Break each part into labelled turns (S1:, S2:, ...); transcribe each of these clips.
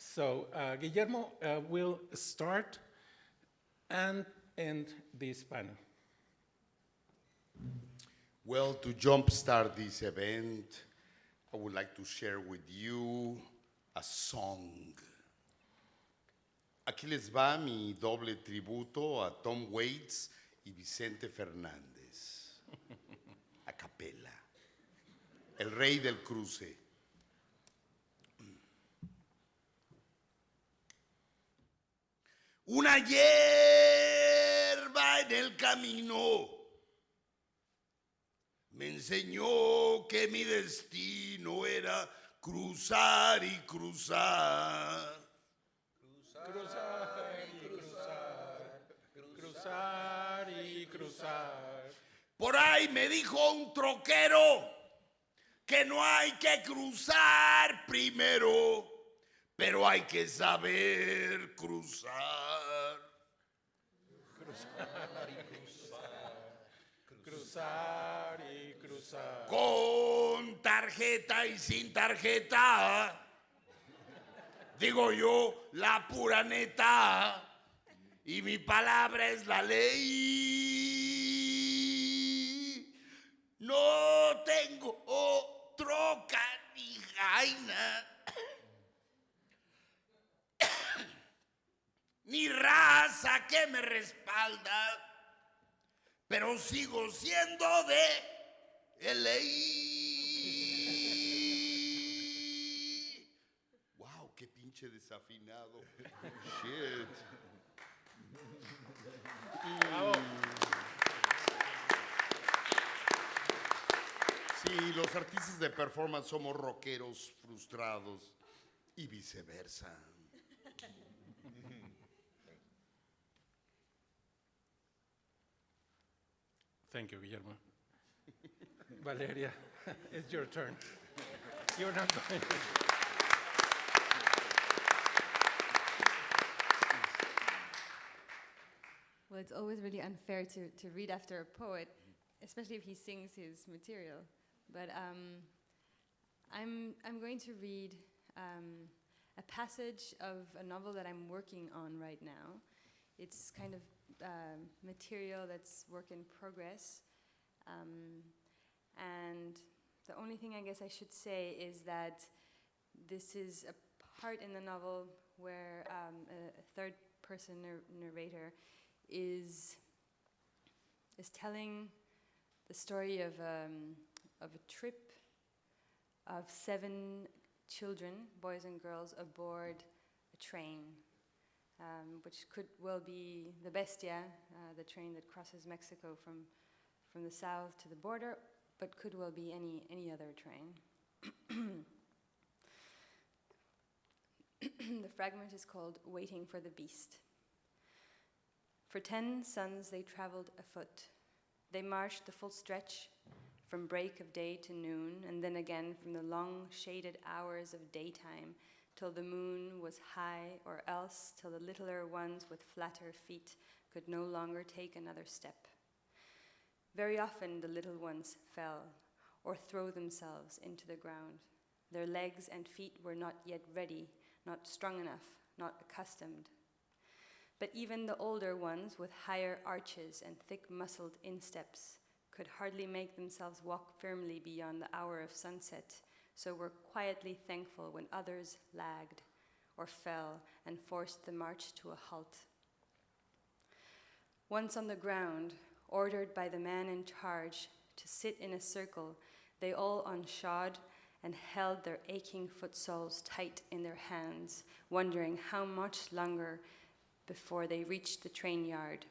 S1: So Guillermo will start and end this panel.
S2: Well, to jumpstart this event, I would like to share with you a song. Aquí les va mi doble tributo a Tom Waits y Vicente Fernández. A capela. El rey del cruce. Una hierba en el camino me enseñó que mi destino era cruzar y cruzar.
S1: Cruzar y cruzar, cruzar y cruzar.
S2: Por ahí me dijo un troquero que no hay que cruzar primero, pero hay que saber cruzar.
S1: Cruzar y cruzar, cruzar y cruzar.
S2: Con tarjeta y sin tarjeta, digo yo la pura neta, y mi palabra es la ley. No tengo troca ni jaina, ni raza que me respalda, pero sigo siendo de LA. Wow, qué pinche desafinado. Shit.
S1: Bravo.
S2: Sí, los artistas de performance somos rockeros frustrados y viceversa.
S1: Thank you, Guillermo. Valeria, it's your turn. You're not going to...
S3: Well, it's always really unfair to read after a poet, especially if he sings his material. But I'm going to read a passage of a novel that I'm working on right now. It's kind of material that's work in progress. And the only thing I guess I should say is that this is a part in the novel where a third-person narrator is telling the story of a trip of 7 children, boys and girls, aboard a train, which could well be the Bestia, the train that crosses Mexico from the south to the border, but could well be any other train. The fragment is called Waiting for the Beast. For 10 suns they traveled afoot. They marched the full stretch from break of day to noon, and then again from the long shaded hours of daytime till the moon was high, or else till the littler ones with flatter feet could no longer take another step. Very often the little ones fell, or throw themselves into the ground. Their legs and feet were not yet ready, not strong enough, not accustomed. But even the older ones with higher arches and thick-muscled insteps could hardly make themselves walk firmly beyond the hour of sunset, so were quietly thankful when others lagged or fell and forced the march to a halt. Once on the ground, ordered by the man in charge to sit in a circle, they all unshod and held their aching footsoles tight in their hands, wondering how much longer before they reached the train yard.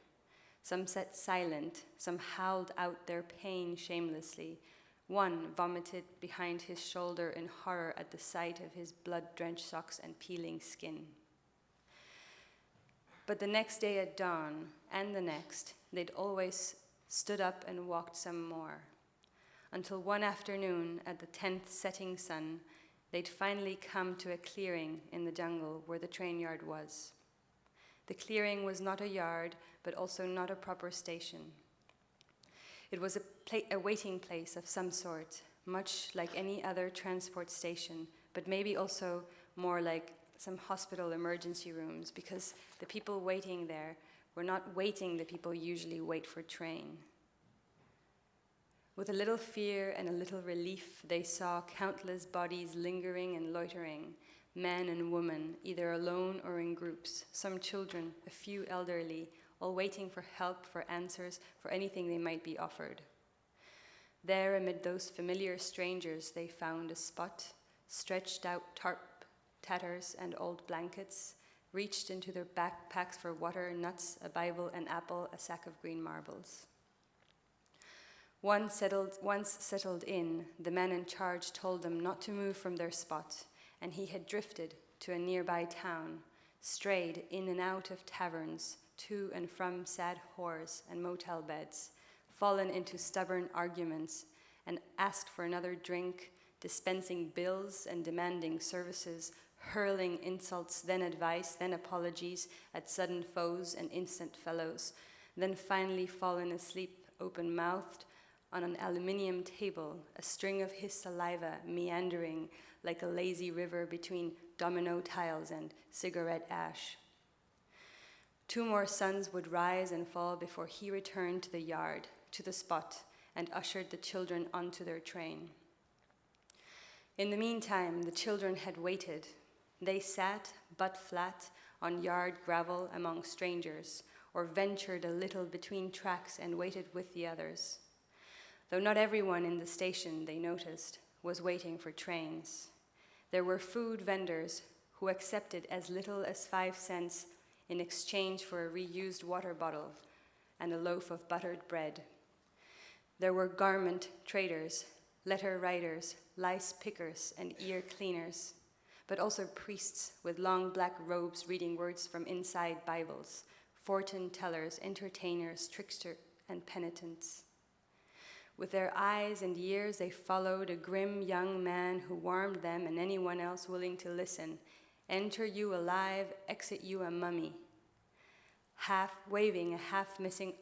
S3: Some sat silent, some howled out their pain shamelessly. One vomited behind his shoulder in horror at the sight of his blood-drenched socks and peeling skin. But the next day at dawn, and the next, they'd always stood up and walked some more, until one afternoon at the 10th setting sun, they'd finally come to a clearing in the jungle where the train yard was. The clearing was not a yard, but also not a proper station. It was a waiting place of some sort, much like any other transport station, but maybe also more like some hospital emergency rooms because the people waiting there were not waiting the people usually wait for train. With a little fear and a little relief, they saw countless bodies lingering and loitering, men and women, either alone or in groups, some children, a few elderly, all waiting for help, for answers, for anything they might be offered. There, amid those familiar strangers, they found a spot, stretched out tarp, tatters, and old blankets, reached into their backpacks for water, nuts, a Bible, an apple, a sack of green marbles. Once settled in, the man in charge told them not to move from their spot, and he had drifted to a nearby town, strayed in and out of taverns, to and from sad whores and motel beds, fallen into stubborn arguments, and asked for another drink, dispensing bills and demanding services, hurling insults, then advice, then apologies at sudden foes and instant fellows, then finally fallen asleep, open-mouthed, on an aluminium table, a string of his saliva meandering like a lazy river between domino tiles and cigarette ash. 2 more suns would rise and fall before he returned to the yard, to the spot, and ushered the children onto their train. In the meantime, the children had waited. They sat, butt flat, on yard gravel among strangers, or ventured a little between tracks and waited with the others. Though not everyone in the station, they noticed, was waiting for trains. There were food vendors who accepted as little as 5 cents in exchange for a reused water bottle and a loaf of buttered bread. There were garment traders, letter writers, lice pickers, and ear cleaners, but also priests with long black robes reading words from inside Bibles, fortune tellers, entertainers, tricksters, and penitents. With their eyes and ears, they followed a grim young man who warned them and anyone else willing to listen. Enter you alive, exit you a mummy. Waving a half-missing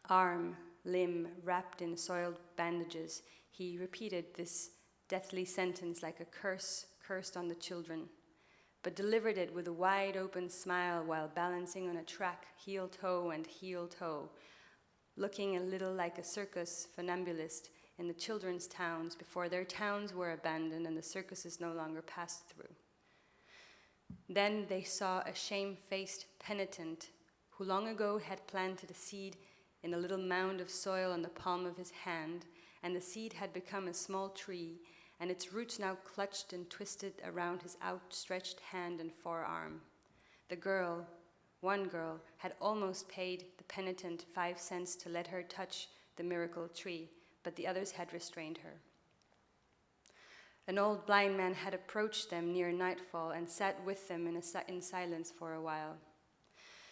S3: arm, limb wrapped in soiled bandages, he repeated this deathly sentence like a curse cursed on the children, but delivered it with a wide-open smile while balancing on a track, heel-toe and heel-toe, looking a little like a circus funambulist in the children's towns before their towns were abandoned and the circuses no longer passed through. Then they saw a shame-faced penitent who long ago had planted a seed in a little mound of soil on the palm of his hand, and the seed had become a small tree, and its roots now clutched and twisted around his outstretched hand and forearm. One girl, had almost paid the penitent 5 cents to let her touch the miracle tree, but the others had restrained her. An old blind man had approached them near nightfall and sat with them in silence for a while.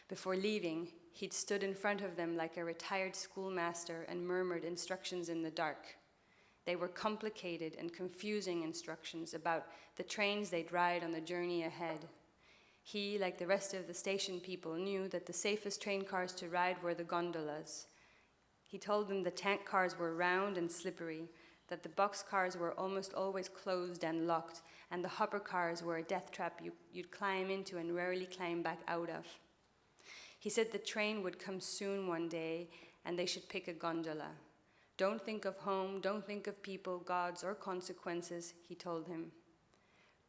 S3: Before leaving, he'd stood in front of them like a retired schoolmaster and murmured instructions in the dark. They were complicated and confusing instructions about the trains they'd ride on the journey ahead. He, like the rest of the station people, knew that the safest train cars to ride were the gondolas. He told them the tank cars were round and slippery, that the box cars were almost always closed and locked, and the hopper cars were a death trap you'd climb into and rarely climb back out of. He said the train would come soon one day, and they should pick a gondola. Don't think of home, don't think of people, gods, or consequences, he told him.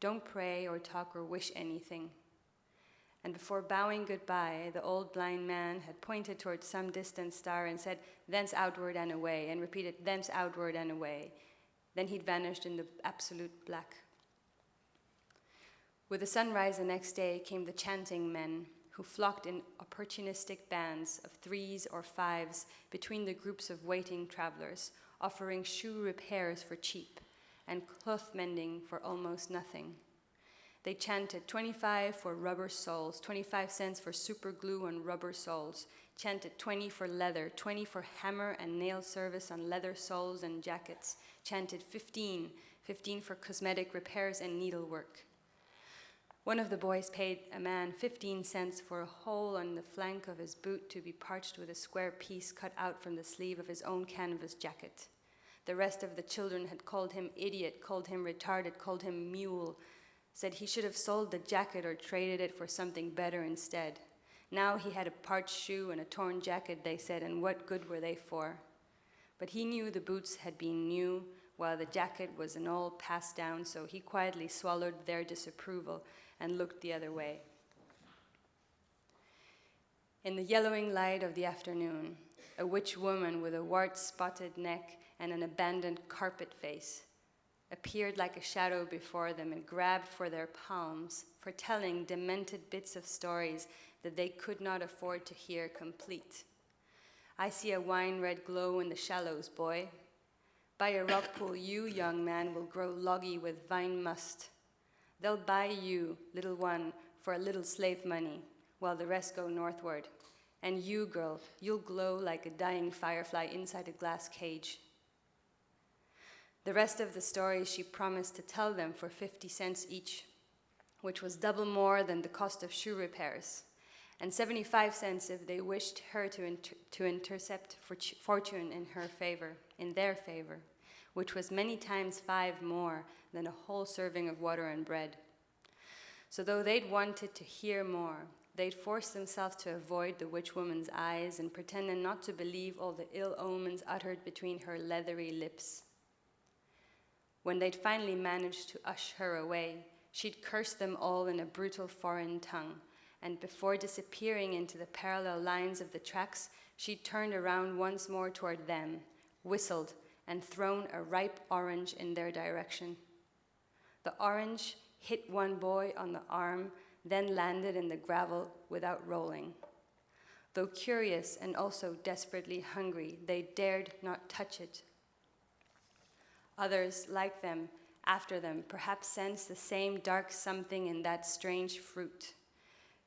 S3: Don't pray or talk or wish anything. And before bowing goodbye, the old blind man had pointed towards some distant star and said, "Thence outward and away," and repeated, "Thence outward and away." Then he'd vanished in the absolute black. With the sunrise the next day came the chanting men, who flocked in opportunistic bands of 3s or 5s between the groups of waiting travelers, offering shoe repairs for cheap and cloth mending for almost nothing. They chanted 25 for rubber soles, 25 cents for super glue on rubber soles, chanted 20 for leather, 20 for hammer and nail service on leather soles and jackets, chanted 15 for cosmetic repairs and needlework. One of the boys paid a man 15 cents for a hole on the flank of his boot to be parched with a square piece cut out from the sleeve of his own canvas jacket. The rest of the children had called him idiot, called him retarded, called him mule, said he should have sold the jacket or traded it for something better instead. Now he had a parched shoe and a torn jacket, they said, and what good were they for? But he knew the boots had been new, while the jacket was an all passed down, so he quietly swallowed their disapproval and looked the other way. In the yellowing light of the afternoon, a witch woman with a wart-spotted neck and an abandoned carpet face appeared like a shadow before them and grabbed for their palms, foretelling demented bits of stories that they could not afford to hear complete. I see a wine-red glow in the shallows, boy. By a rock pool, you, young man, will grow loggy with vine must. They'll buy you, little one, for a little slave money, while the rest go northward. And you, girl, you'll glow like a dying firefly inside a glass cage. The rest of the story she promised to tell them for 50 cents each, which was double more than the cost of shoe repairs, and 75 cents if they wished her to intercept fortune in their favor, which was many times 5 more than a whole serving of water and bread. So though they'd wanted to hear more, they'd forced themselves to avoid the witch woman's eyes and pretended not to believe all the ill omens uttered between her leathery lips. When they'd finally managed to ush her away, she'd cursed them all in a brutal foreign tongue, and before disappearing into the parallel lines of the tracks, she'd turned around once more toward them, whistled, and thrown a ripe orange in their direction. The orange hit one boy on the arm, then landed in the gravel without rolling. Though curious and also desperately hungry, they dared not touch it. Others, like them, after them, perhaps sensed the same dark something in that strange fruit.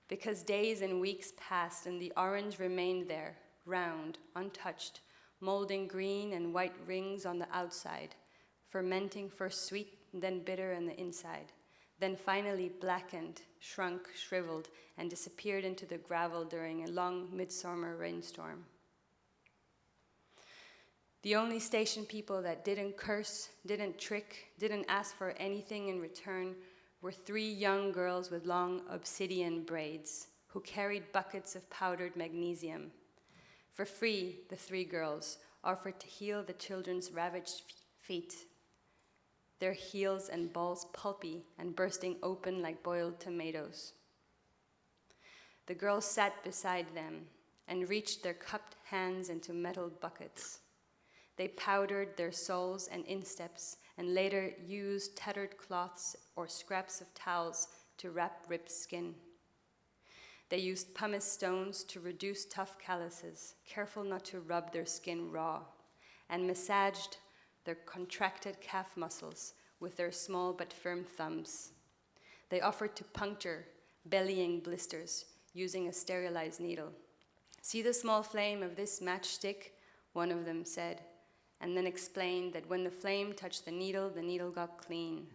S3: Because days and weeks passed and the orange remained there, round, untouched, molding green and white rings on the outside, fermenting first sweet, then bitter on the inside, then finally blackened, shrunk, shriveled, and disappeared into the gravel during a long midsummer rainstorm. The only station people that didn't curse, didn't trick, didn't ask for anything in return were 3 young girls with long obsidian braids who carried buckets of powdered magnesium. For free, the 3 girls offered to heal the children's ravaged feet, their heels and balls pulpy and bursting open like boiled tomatoes. The girls sat beside them and reached their cupped hands into metal buckets. They powdered their soles and insteps and later used tattered cloths or scraps of towels to wrap ripped skin. They used pumice stones to reduce tough calluses, careful not to rub their skin raw, and massaged their contracted calf muscles with their small but firm thumbs. They offered to puncture bellying blisters using a sterilized needle. "See the small flame of this matchstick?" one of them said, and then explained that when the flame touched the needle got clean.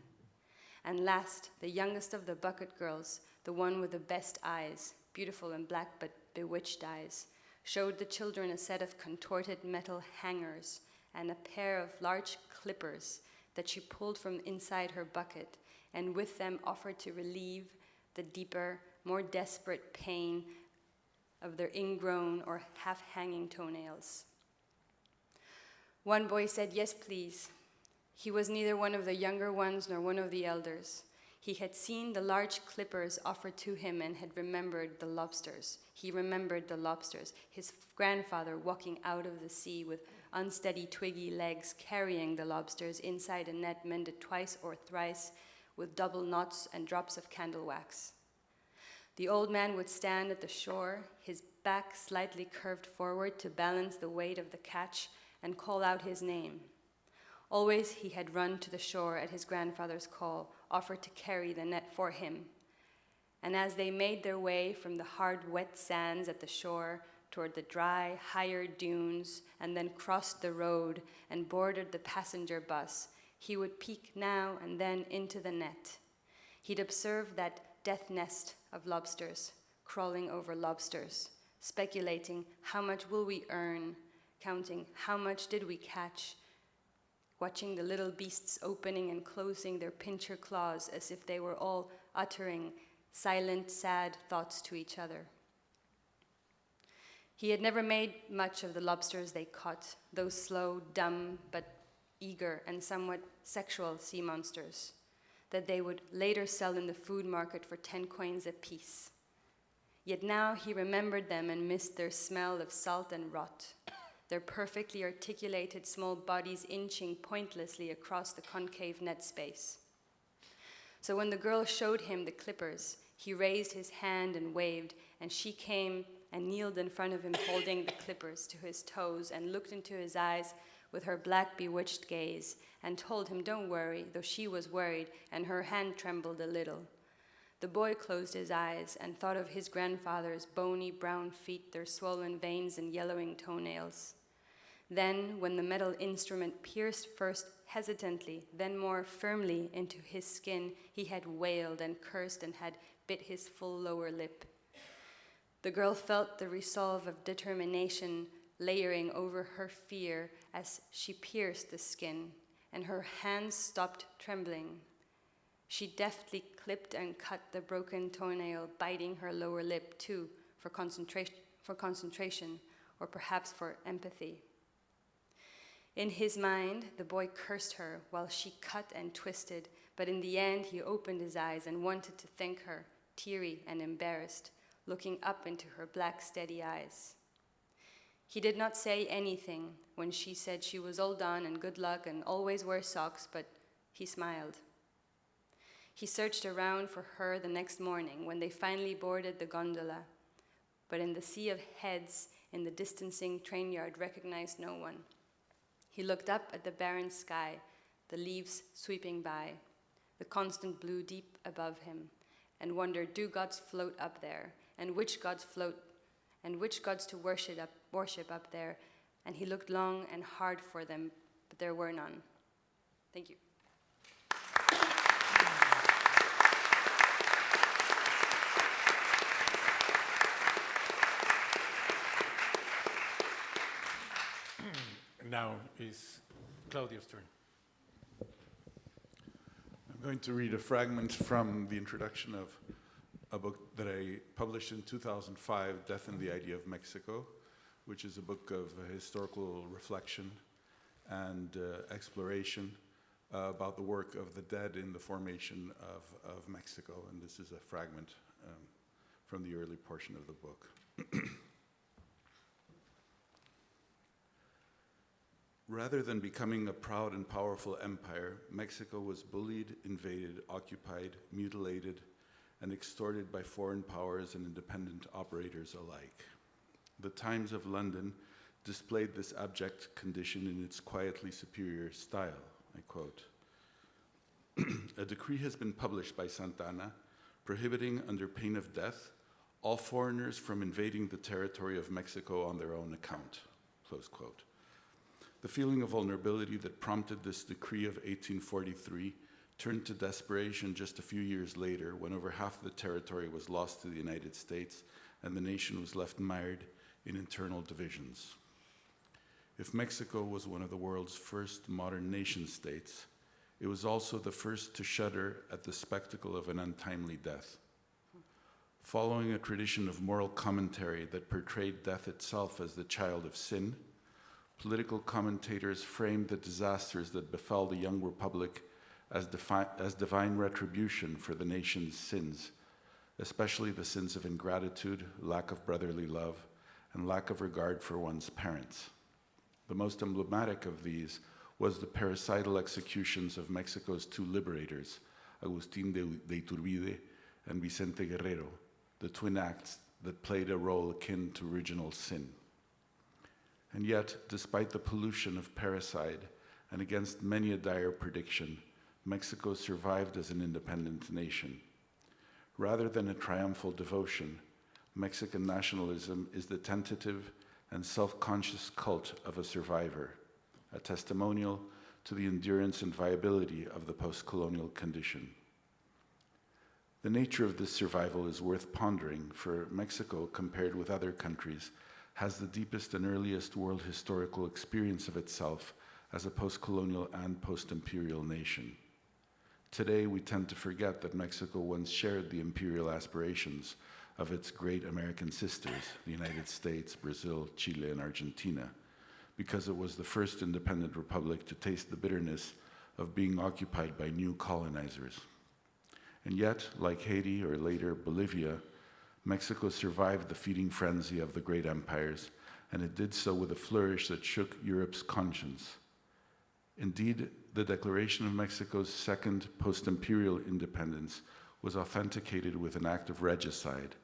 S3: And last, the youngest of the bucket girls, the one with the best eyes, beautiful and black but bewitched eyes, showed the children a set of contorted metal hangers and a pair of large clippers that she pulled from inside her bucket, and with them offered to relieve the deeper, more desperate pain of their ingrown or half-hanging toenails. One boy said, "Yes, please." He was neither one of the younger ones nor one of the elders. He had seen the large clippers offered to him and had remembered the lobsters. He remembered the lobsters, his grandfather walking out of the sea with unsteady twiggy legs, carrying the lobsters inside a net mended twice or thrice with double knots and drops of candle wax. The old man would stand at the shore, his back slightly curved forward to balance the weight of the catch, and call out his name. Always he had run to the shore at his grandfather's call, offered to carry the net for him. And as they made their way from the hard, wet sands at the shore toward the dry, higher dunes, and then crossed the road and boarded the passenger bus, he would peek now and then into the net. He'd observe that death nest of lobsters, crawling over lobsters, speculating how much will we earn, counting how much did we catch, watching the little beasts opening and closing their pincher claws as if they were all uttering silent, sad thoughts to each other. He had never made much of the lobsters they caught, those slow, dumb, but eager and somewhat sexual sea monsters that they would later sell in the food market for 10 coins apiece. Yet now he remembered them and missed their smell of salt and rot, their perfectly articulated small bodies inching pointlessly across the concave net space. So when the girl showed him the clippers, he raised his hand and waved, and she came and kneeled in front of him holding the clippers to his toes and looked into his eyes with her black bewitched gaze and told him don't worry, though she was worried and her hand trembled a little. The boy closed his eyes and thought of his grandfather's bony brown feet, their swollen veins and yellowing toenails. Then, when the metal instrument pierced first hesitantly, then more firmly into his skin, he had wailed and cursed and had bit his full lower lip. The girl felt the resolve of determination layering over her fear as she pierced the skin, and her hands stopped trembling. She deftly clipped and cut the broken toenail, biting her lower lip too, for concentration, or perhaps for empathy. In his mind, the boy cursed her while she cut and twisted, but in the end he opened his eyes and wanted to thank her, teary and embarrassed, looking up into her black, steady eyes. He did not say anything when she said she was all done and good luck and always wear socks, but he smiled. He searched around for her the next morning when they finally boarded the gondola, but in the sea of heads in the distancing train yard recognized no one. He looked up at the barren sky, the leaves sweeping by, the constant blue deep above him, and wondered, do gods float up there? And which gods float, and which gods to worship up there? And he looked long and hard for them, but there were none. Thank you.
S1: Now is Claudio's turn.
S4: I'm going to read a fragment from the introduction of a book that I published in 2005, Death and the Idea of Mexico, which is a book of historical reflection and exploration about the work of the dead in the formation of Mexico. And this is a fragment from the early portion of the book. Rather than becoming a proud and powerful empire, Mexico was bullied, invaded, occupied, mutilated, and extorted by foreign powers and independent operators alike. The Times of London displayed this abject condition in its quietly superior style. I quote, "A decree has been published by Santa Anna prohibiting, under pain of death, all foreigners from invading the territory of Mexico on their own account." Close quote. The feeling of vulnerability that prompted this decree of 1843 turned to desperation just a few years later, when over half the territory was lost to the United States and the nation was left mired in internal divisions. If Mexico was one of the world's first modern nation states, it was also the first to shudder at the spectacle of an untimely death. Following a tradition of moral commentary that portrayed death itself as the child of sin, political commentators framed the disasters that befell the young republic as divine retribution for the nation's sins, especially the sins of ingratitude, lack of brotherly love, and lack of regard for one's parents. The most emblematic of these was the parricidal executions of Mexico's two liberators, Agustín de Iturbide and Vicente Guerrero, the twin acts that played a role akin to original sin. And yet, despite the pollution of parricide and against many a dire prediction, Mexico survived as an independent nation. Rather than a triumphal devotion, Mexican nationalism is the tentative and self-conscious cult of a survivor, a testimonial to the endurance and viability of the post-colonial condition. The nature of this survival is worth pondering, for Mexico, compared with other countries, has the deepest and earliest world historical experience of itself as a post-colonial and post-imperial nation. Today, we tend to forget that Mexico once shared the imperial aspirations of its great American sisters, the United States, Brazil, Chile, and Argentina, because it was the first independent republic to taste the bitterness of being occupied by new colonizers. And yet, like Haiti or later Bolivia, Mexico survived the feeding frenzy of the great empires, and it did so with a flourish that shook Europe's conscience. Indeed, the declaration of Mexico's second post-imperial independence was authenticated with an act of regicide,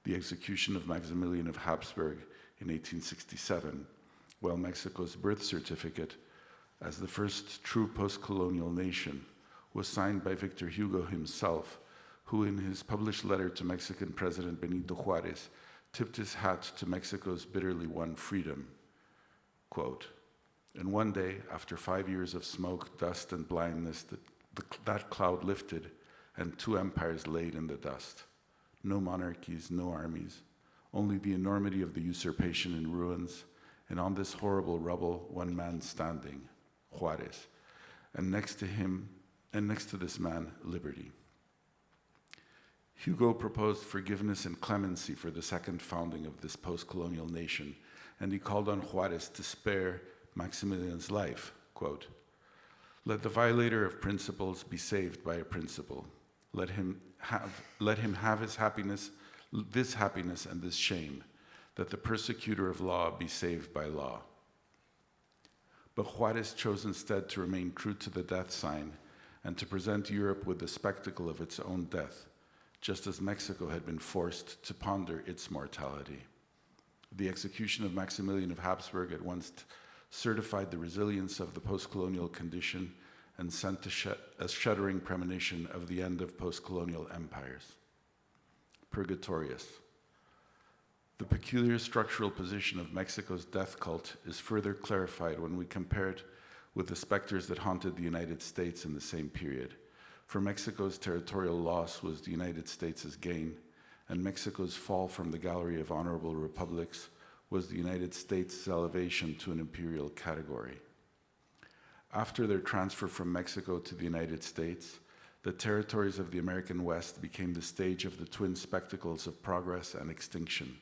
S4: the execution of Maximilian of Habsburg in 1867, while Mexico's birth certificate, as the first true post-colonial nation, was signed by Victor Hugo himself, who in his published letter to Mexican President Benito Juárez tipped his hat to Mexico's bitterly won freedom. Quote, "And one day, after 5 years of smoke, dust, and blindness, that cloud lifted, and 2 empires laid in the dust. No monarchies, no armies, only the enormity of the usurpation in ruins, and on this horrible rubble, one man standing, Juárez, and next to him, and next to this man, liberty." Hugo proposed forgiveness and clemency for the second founding of this post-colonial nation, and he called on Juárez to spare Maximilian's life. Quote, "Let the violator of principles be saved by a principle. Let him have his happiness, this happiness and this shame, that the persecutor of law be saved by law." But Juárez chose instead to remain true to the death sign and to present Europe with the spectacle of its own death, just as Mexico had been forced to ponder its mortality. The execution of Maximilian of Habsburg at once certified the resilience of the post-colonial condition and sent a shuddering premonition of the end of post-colonial empires. Purgatorius. The peculiar structural position of Mexico's death cult is further clarified when we compare it with the specters that haunted the United States in the same period. For Mexico's territorial loss was the United States' gain, and Mexico's fall from the gallery of honorable republics was the United States' elevation to an imperial category. After their transfer from Mexico to the United States, the territories of the American West became the stage of the twin spectacles of progress and extinction.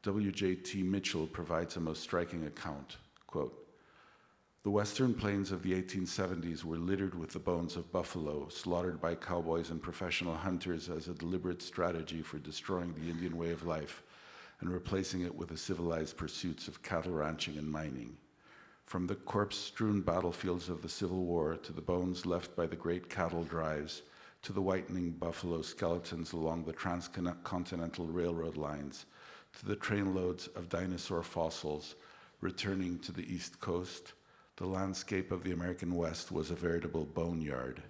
S4: W.J.T. Mitchell provides a most striking account. Quote, "The western plains of the 1870s were littered with the bones of buffalo slaughtered by cowboys and professional hunters as a deliberate strategy for destroying the Indian way of life and replacing it with the civilized pursuits of cattle ranching and mining. From the corpse-strewn battlefields of the Civil War to the bones left by the great cattle drives to the whitening buffalo skeletons along the transcontinental railroad lines to the trainloads of dinosaur fossils returning to the East Coast, the landscape of the American West was a veritable boneyard.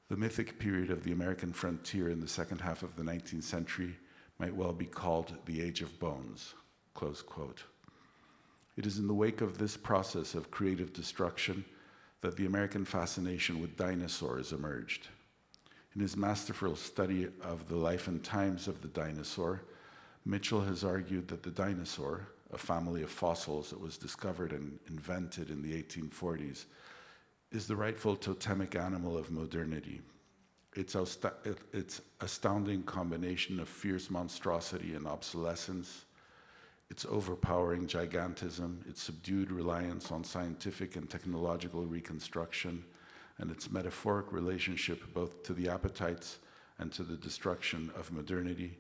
S4: The mythic period of the American frontier in the second half of the 19th century might well be called the Age of Bones." Close quote. It is in the wake of this process of creative destruction that the American fascination with dinosaurs emerged. In his masterful study of the life and times of the dinosaur, Mitchell has argued that the dinosaur, a family of fossils that was discovered and invented in the 1840s, is the rightful totemic animal of modernity. Its astounding combination of fierce monstrosity and obsolescence, its overpowering gigantism, its subdued reliance on scientific and technological reconstruction, and its metaphoric relationship both to the appetites and to the destruction of modernity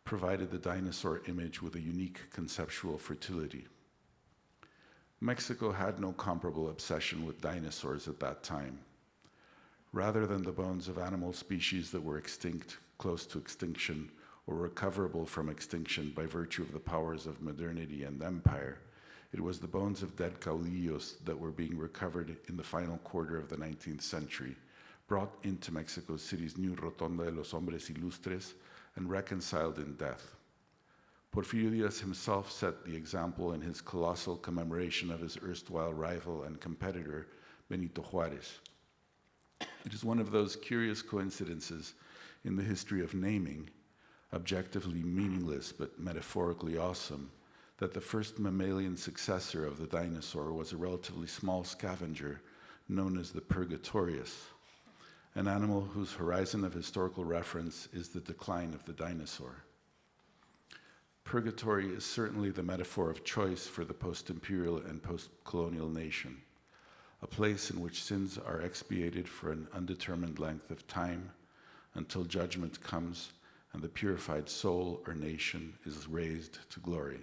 S4: provided the dinosaur image with a unique conceptual fertility. Mexico had no comparable obsession with dinosaurs at that time. Rather than the bones of animal species that were extinct, close to extinction, or recoverable from extinction by virtue of the powers of modernity and empire, it was the bones of dead caudillos that were being recovered in the final quarter of the 19th century, brought into Mexico City's new Rotonda de los Hombres Ilustres, and reconciled in death. Porfirio Diaz himself set the example in his colossal commemoration of his erstwhile rival and competitor, Benito Juárez. It is one of those curious coincidences in the history of naming, objectively meaningless but metaphorically awesome, that the first mammalian successor of the dinosaur was a relatively small scavenger known as the Purgatorius, an animal whose horizon of historical reference is the decline of the dinosaur. Purgatory is certainly the metaphor of choice for the post-imperial and post-colonial nation, a place in which sins are expiated for an undetermined length of time until judgment comes and the purified soul or nation is raised to glory.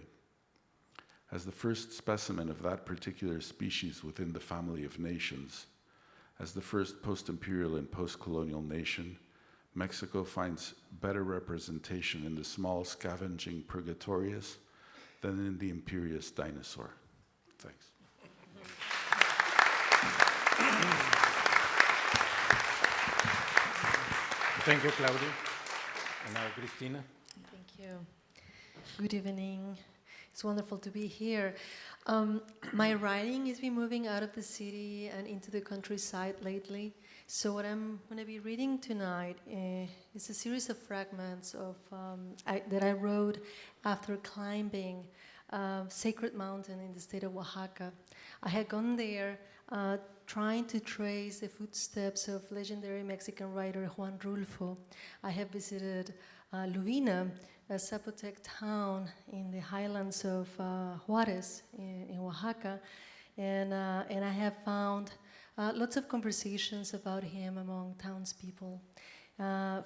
S4: As the first specimen of that particular species within the family of nations, as the first post-imperial and post-colonial nation, Mexico finds better representation in the small scavenging Purgatorius than in the imperious dinosaur. Thanks.
S1: Thank you, Claudio. And now, Cristina.
S5: Thank you. Good evening. It's wonderful to be here. My writing has been moving out of the city and into the countryside lately. So what I'm going to be reading tonight is a series of fragments that I wrote after climbing a sacred mountain in the state of Oaxaca. I had gone there trying to trace the footsteps of legendary Mexican writer Juan Rulfo. I have visited Lubina, a Zapotec town in the highlands of Juarez in Oaxaca, and I have found lots of conversations about him among townspeople.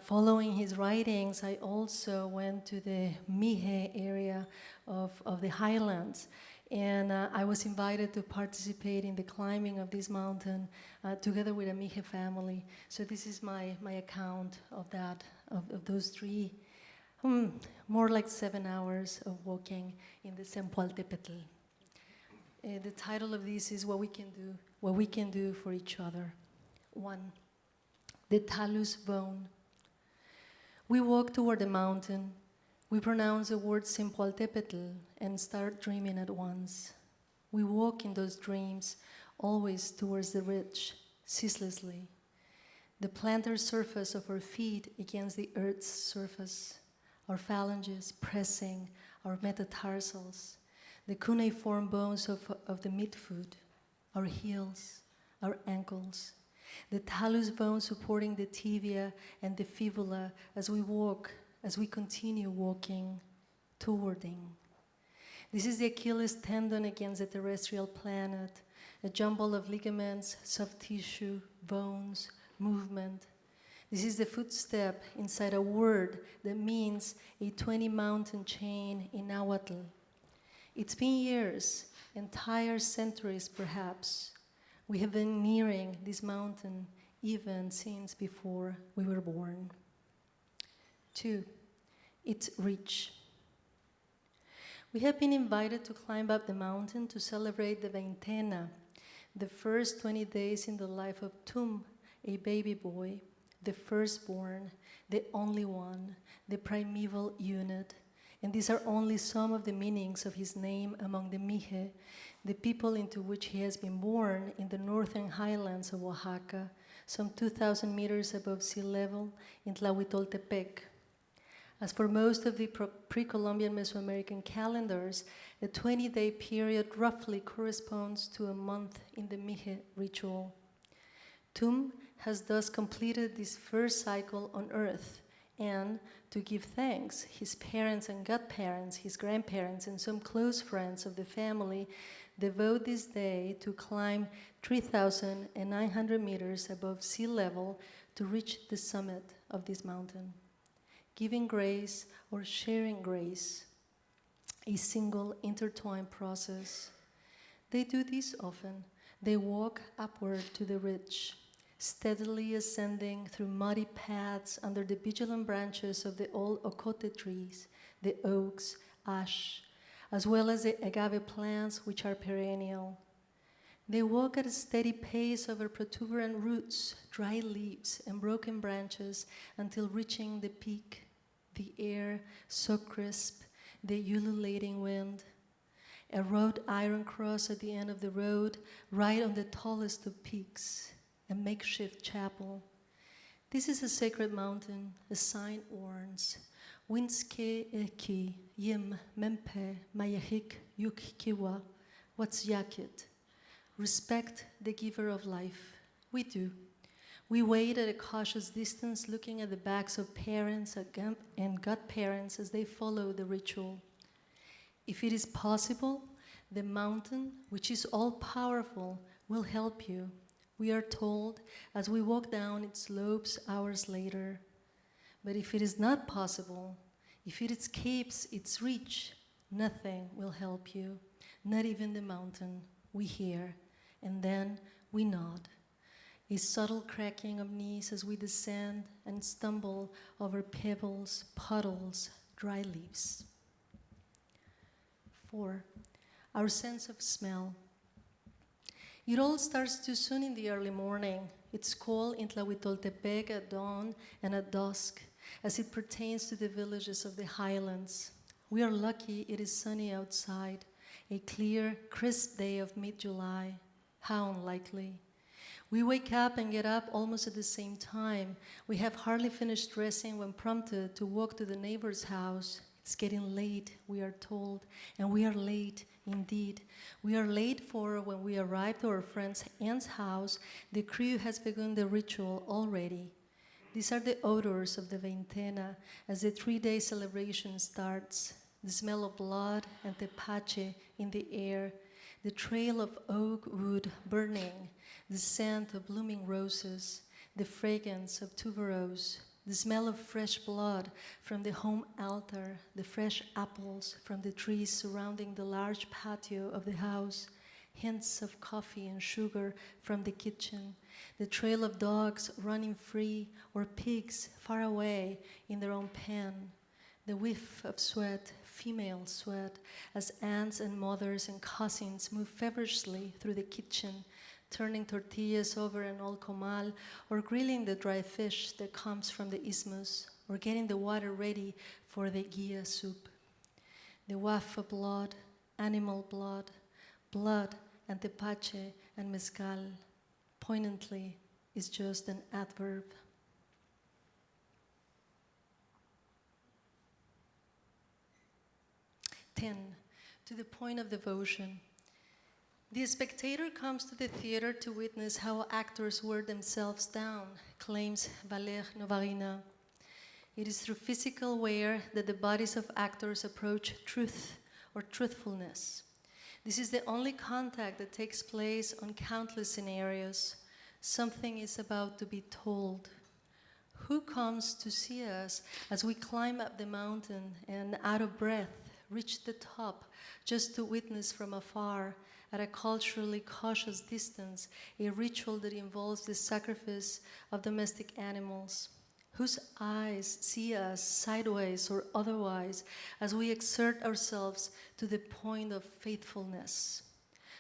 S5: Following his writings, I also went to the Mije area of the highlands, and I was invited to participate in the climbing of this mountain together with a Mije family. So this is my account of that, of those three, more like 7 hours of walking in the Zempoaltepetl. The title of this is what we can do for each other. 1. The talus bone. We walk toward the mountain. We pronounce the word Zempoaltepetl and start dreaming at once. We walk in those dreams, always towards the ridge, ceaselessly. The plantar surface of our feet against the earth's surface, our phalanges pressing our metatarsals, the cuneiform bones of the midfoot, our heels, our ankles, the talus bone supporting the tibia and the fibula as we continue walking, towarding. This is the Achilles tendon against the terrestrial planet, a jumble of ligaments, soft tissue, bones, movement. This is the footstep inside a word that means a 20-mountain chain in Nahuatl. It's been years, entire centuries perhaps. We have been nearing this mountain even since before we were born. 2. Its reach. We have been invited to climb up the mountain to celebrate the Veintena, the first 20 days in the life of Tum, a baby boy, the firstborn, the only one, the primeval unit. And these are only some of the meanings of his name among the Mije, the people into which he has been born in the northern highlands of Oaxaca, some 2,000 meters above sea level in Tlahuitoltepec. As for most of the pre-Columbian Mesoamerican calendars, a 20-day period roughly corresponds to a month in the Mije ritual. Tum has thus completed this first cycle on Earth, and to give thanks, his parents and godparents, his grandparents, and some close friends of the family devote this day to climb 3,900 meters above sea level to reach the summit of this mountain. Giving grace or sharing grace, a single intertwined process. They do this often. They walk upward to the ridge, steadily ascending through muddy paths under the vigilant branches of the old ocote trees, the oaks, ash, as well as the agave plants, which are perennial. They walk at a steady pace over protuberant roots, dry leaves, and broken branches until reaching the peak, the air so crisp, the ululating wind. A wrought iron cross at the end of the road, right on the tallest of peaks, a makeshift chapel. This is a sacred mountain, a sign warns. Winske eki, Yim, Mempe, Mayahik, Yuk, Kiwa, what's Yakit? Respect the giver of life. We do. We wait at a cautious distance, looking at the backs of parents and godparents as they follow the ritual. If it is possible, the mountain, which is all-powerful, will help you, we are told as we walk down its slopes hours later. But if it is not possible, if it escapes its reach, nothing will help you, not even the mountain. We hear, and then we nod. A subtle cracking of knees as we descend and stumble over pebbles, puddles, dry leaves. 4. Our sense of smell. It all starts too soon in the early morning. It's cold in Tlahuitoltepec at dawn and at dusk, as it pertains to the villages of the highlands. We are lucky it is sunny outside, a clear, crisp day of mid-July. How unlikely. We wake up and get up almost at the same time. We have hardly finished dressing when prompted to walk to the neighbor's house. It's getting late, we are told, and we are late indeed. We are late for when we arrive to our friend's aunt's house, the crew has begun the ritual already. These are the odors of the veintena as the 3-day celebration starts. The smell of blood and tepache in the air, the trail of oak wood burning, the scent of blooming roses, the fragrance of tuberose, the smell of fresh blood from the home altar, the fresh apples from the trees surrounding the large patio of the house, hints of coffee and sugar from the kitchen, the trail of dogs running free or pigs far away in their own pen, the whiff of sweat, female sweat, as aunts and mothers and cousins move feverishly through the kitchen, turning tortillas over an old comal, or grilling the dry fish that comes from the isthmus, or getting the water ready for the guia soup. The waft of blood, animal blood, blood and tepache and mezcal, poignantly, is just an adverb. 10, to the point of devotion. The spectator comes to the theater to witness how actors wear themselves down, claims Valeria Novarina. It is through physical wear that the bodies of actors approach truth or truthfulness. This is the only contact that takes place on countless scenarios. Something is about to be told. Who comes to see us as we climb up the mountain and, out of breath, reach the top just to witness from afar, at a culturally cautious distance, a ritual that involves the sacrifice of domestic animals? Whose eyes see us sideways or otherwise as we exert ourselves to the point of faithfulness?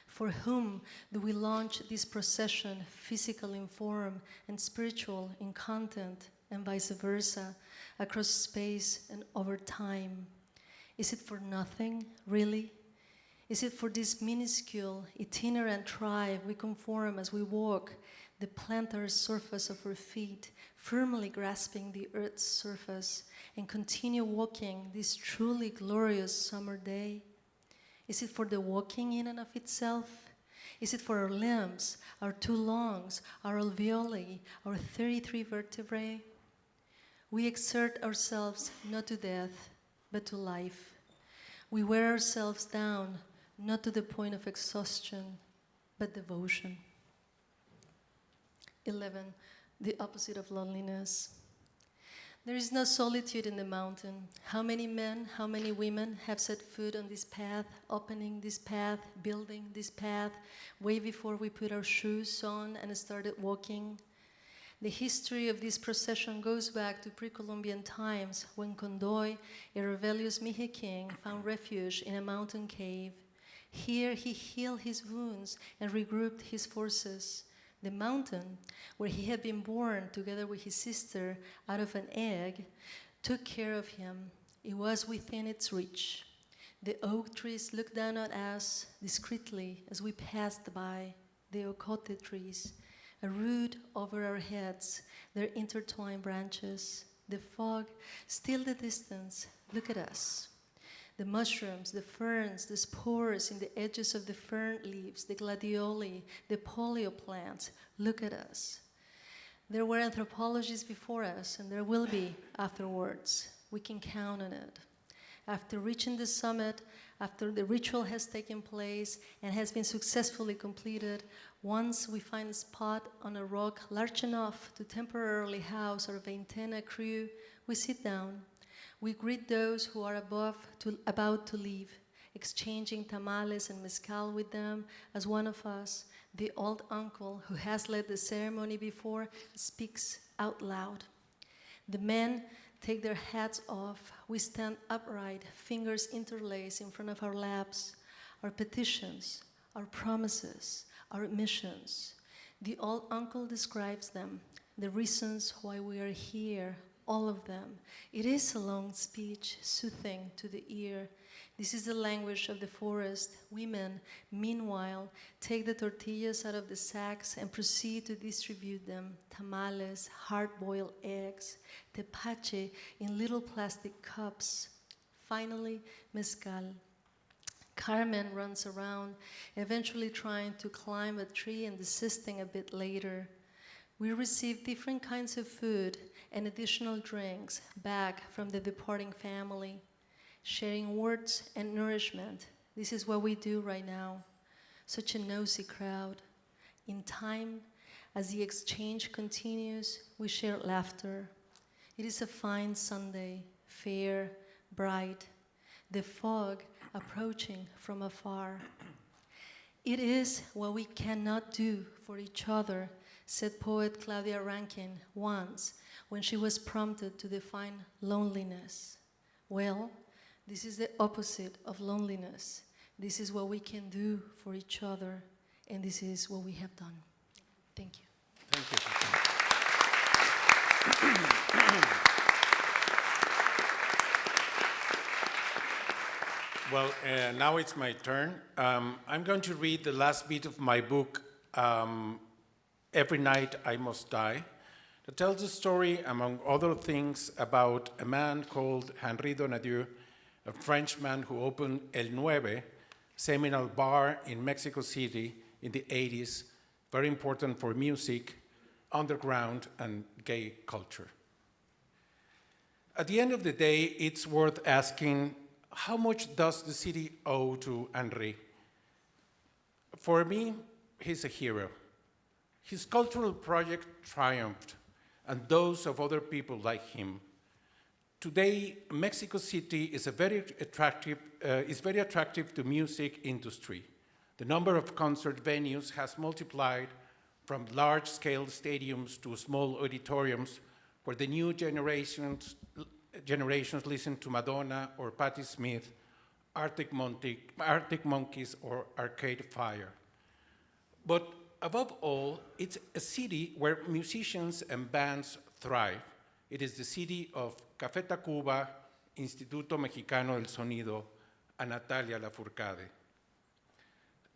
S5: For whom do we launch this procession, physical in form and spiritual in content, and vice versa, across space and over time? Is it for nothing, really? Is it for this minuscule, itinerant tribe we conform as we walk the plantar surface of our feet, firmly grasping the earth's surface, and continue walking this truly glorious summer day? Is it for the walking in and of itself? Is it for our limbs, our 2 lungs, our alveoli, our 33 vertebrae? We exert ourselves not to death, but to life. We wear ourselves down, not to the point of exhaustion, but devotion. 11, the opposite of loneliness. There is no solitude in the mountain. How many men, how many women have set foot on this path, opening this path, building this path, way before we put our shoes on and started walking? The history of this procession goes back to pre-Columbian times, when Condoy, a rebellious Mixe king, found refuge in a mountain cave. Here he healed his wounds and regrouped his forces. The mountain, where he had been born together with his sister out of an egg, took care of him. It was within its reach. The oak trees looked down at us discreetly as we passed by, the ocote trees, a root over our heads, their intertwined branches. The fog, still the distance, look at us. The mushrooms, the ferns, the spores in the edges of the fern leaves, the gladioli, the polio plants. Look at us. There were anthropologists before us, and there will be afterwards. We can count on it. After reaching the summit, after the ritual has taken place and has been successfully completed, once we find a spot on a rock large enough to temporarily house our Veintena crew, we sit down. We greet those who are about to leave, exchanging tamales and mezcal with them as one of us, the old uncle who has led the ceremony before, speaks out loud. The men take their hats off. We stand upright, fingers interlaced in front of our laps, our petitions, our promises, our missions. The old uncle describes them, the reasons why we are here, all of them. It is a long speech, soothing to the ear. This is the language of the forest. Women, meanwhile, take the tortillas out of the sacks and proceed to distribute them. Tamales, hard-boiled eggs, tepache in little plastic cups. Finally, mezcal. Carmen runs around, eventually trying to climb a tree and desisting a bit later. We receive different kinds of food and additional drinks back from the departing family, sharing words and nourishment. This is what we do right now. Such a nosy crowd. In time, as the exchange continues, we share laughter. It is a fine Sunday, fair, bright, the fog approaching from afar. It is what we cannot do for each other, said poet Claudia Rankin once when she was prompted to define loneliness. Well, this is the opposite of loneliness. This is what we can do for each other, and this is what we have done. Thank you.
S1: Thank you, Cristina. Well, now it's my turn. I'm going to read the last bit of my book, Every Night I Must Die, that tells the story, among other things, about a man called Henri Donadieu, a Frenchman who opened El Nueve, seminal bar in Mexico City in the 80s, very important for music, underground, and gay culture. At the end of the day, it's worth asking, how much does the city owe to Henri? For me, he's a hero. His cultural project triumphed, and those of other people like him. Today, Mexico City is very attractive to music industry. The number of concert venues has multiplied from large-scale stadiums to small auditoriums where the new generations listen to Madonna or Patti Smith, Arctic Monkeys, or Arcade Fire. But above all, it's a city where musicians and bands thrive. It is the city of Café Tacuba, Instituto Mexicano del Sonido, and Natalia Lafourcade.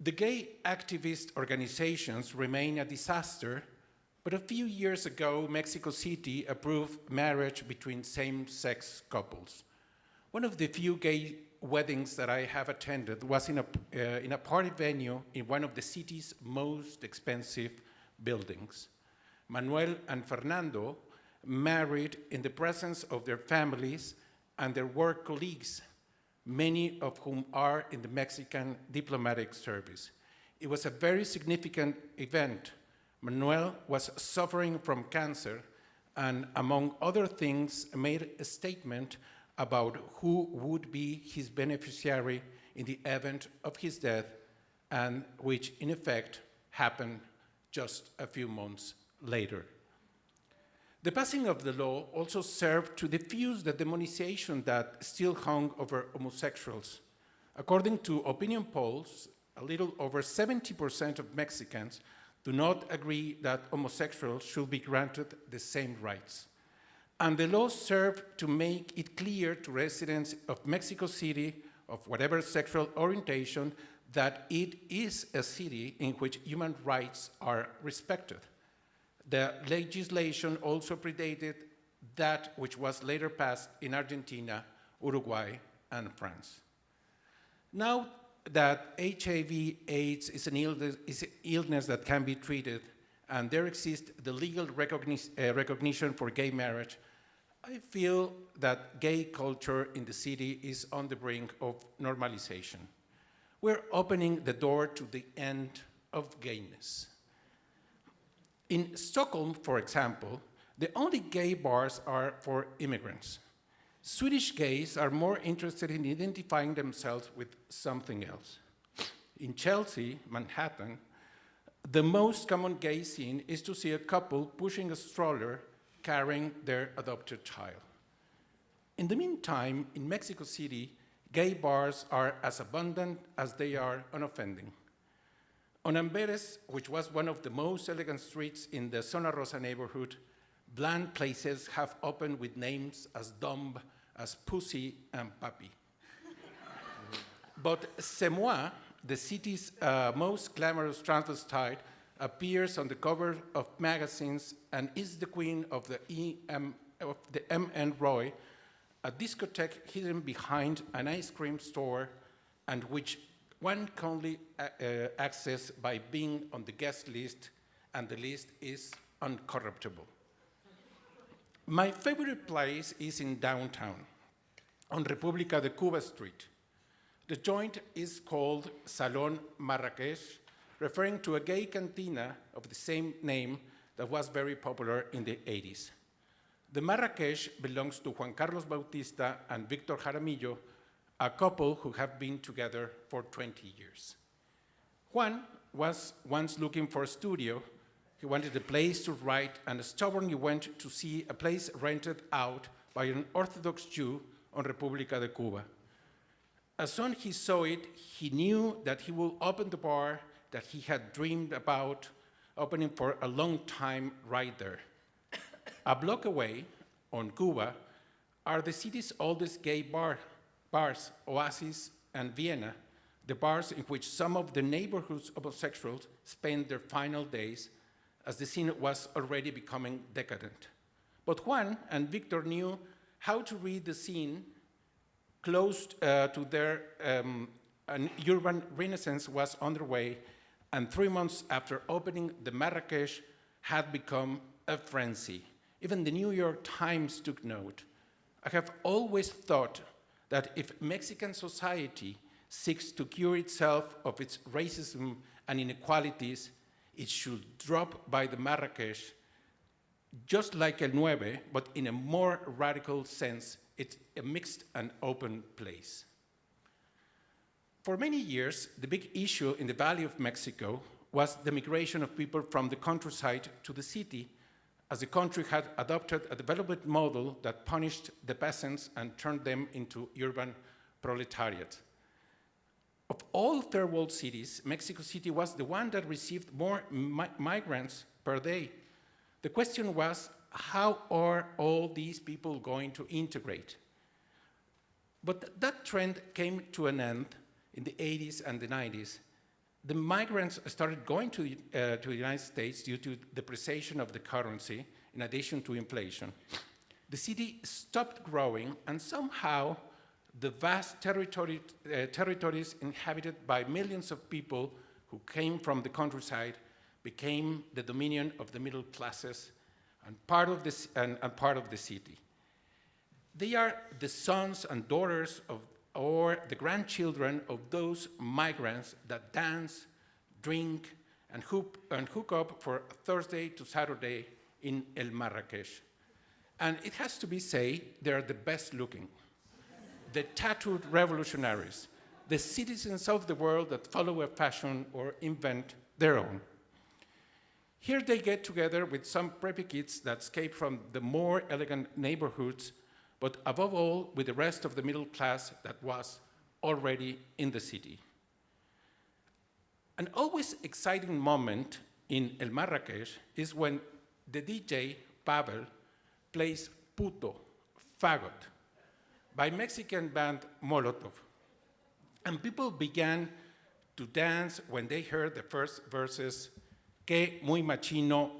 S1: The gay activist organizations remain a disaster, but a few years ago, Mexico City approved marriage between same-sex couples. One of the few gay weddings that I have attended was in a party venue in one of the city's most expensive buildings. Manuel and Fernando married in the presence of their families and their work colleagues, many of whom are in the Mexican diplomatic service. It was a very significant event. Manuel was suffering from cancer and, among other things, made a statement about who would be his beneficiary in the event of his death, and which, in effect, happened just a few months later. The passing of the law also served to diffuse the demonization that still hung over homosexuals. According to opinion polls, a little over 70% of Mexicans do not agree that homosexuals should be granted the same rights. And the law served to make it clear to residents of Mexico City, of whatever sexual orientation, that it is a city in which human rights are respected. The legislation also predated that which was later passed in Argentina, Uruguay, and France. Now that HIV/AIDS is an illness that can be treated, and there exists the legal recognition for gay marriage, I feel that gay culture in the city is on the brink of normalization. We're opening the door to the end of gayness. In Stockholm, for example, the only gay bars are for immigrants. Swedish gays are more interested in identifying themselves with something else. In Chelsea, Manhattan, the most common gay scene is to see a couple pushing a stroller carrying their adopted child. In the meantime, in Mexico City, gay bars are as abundant as they are unoffending. On Amberes, which was one of the most elegant streets in the Zona Rosa neighborhood, bland places have opened with names as dumb as Pussy and Papi. But C'est Moi, the city's most glamorous transvestite, appears on the cover of magazines and is the queen of the M.N. Roy, a discotheque hidden behind an ice cream store and which one can only access by being on the guest list, and the list is uncorruptible. My favorite place is in downtown, on República de Cuba Street. The joint is called Salón Marrakech, referring to a gay cantina of the same name that was very popular in the 80s. The Marrakech belongs to Juan Carlos Bautista and Victor Jaramillo, a couple who have been together for 20 years. Juan was once looking for a studio. He wanted a place to write and stubbornly went to see a place rented out by an Orthodox Jew on República de Cuba. As soon as he saw it, he knew that he would open the bar that he had dreamed about opening for a long time right there. A block away, on Cuba, are the city's oldest gay bars, Oasis and Vienna, the bars in which some of the neighborhood's homosexuals spent their final days, as the scene was already becoming decadent. But Juan and Victor knew how to read the scene close to their an urban renaissance was underway, and 3 months after opening, the Marrakech had become a frenzy. Even the New York Times took note. I have always thought that if Mexican society seeks to cure itself of its racism and inequalities, it should drop by the Marrakech, just like El Nueve, but in a more radical sense. It's a mixed and open place. For many years, the big issue in the Valley of Mexico was the migration of people from the countryside to the city, as the country had adopted a development model that punished the peasants and turned them into urban proletariat. Of all third world cities, Mexico City was the one that received more migrants per day. The question was, how are all these people going to integrate? But that trend came to an end in the 80s and the 90s. The migrants started going to the United States due to depreciation of the currency, in addition to inflation. The city stopped growing, and somehow the vast territories inhabited by millions of people who came from the countryside became the dominion of the middle classes and part of the city. They are the sons and daughters of, or the grandchildren of those migrants that dance, drink, and hook up for Thursday to Saturday in El Marrakech. And it has to be said, they're the best looking. The tattooed revolutionaries, the citizens of the world that follow a fashion or invent their own. Here they get together with some preppy kids that escape from the more elegant neighborhoods, but above all with the rest of the middle class that was already in the city. An always exciting moment in El Marrakech is when the DJ, Pavel, plays Puto, Fagot, by Mexican band Molotov. And people began to dance when they heard the first verses, que muy machino,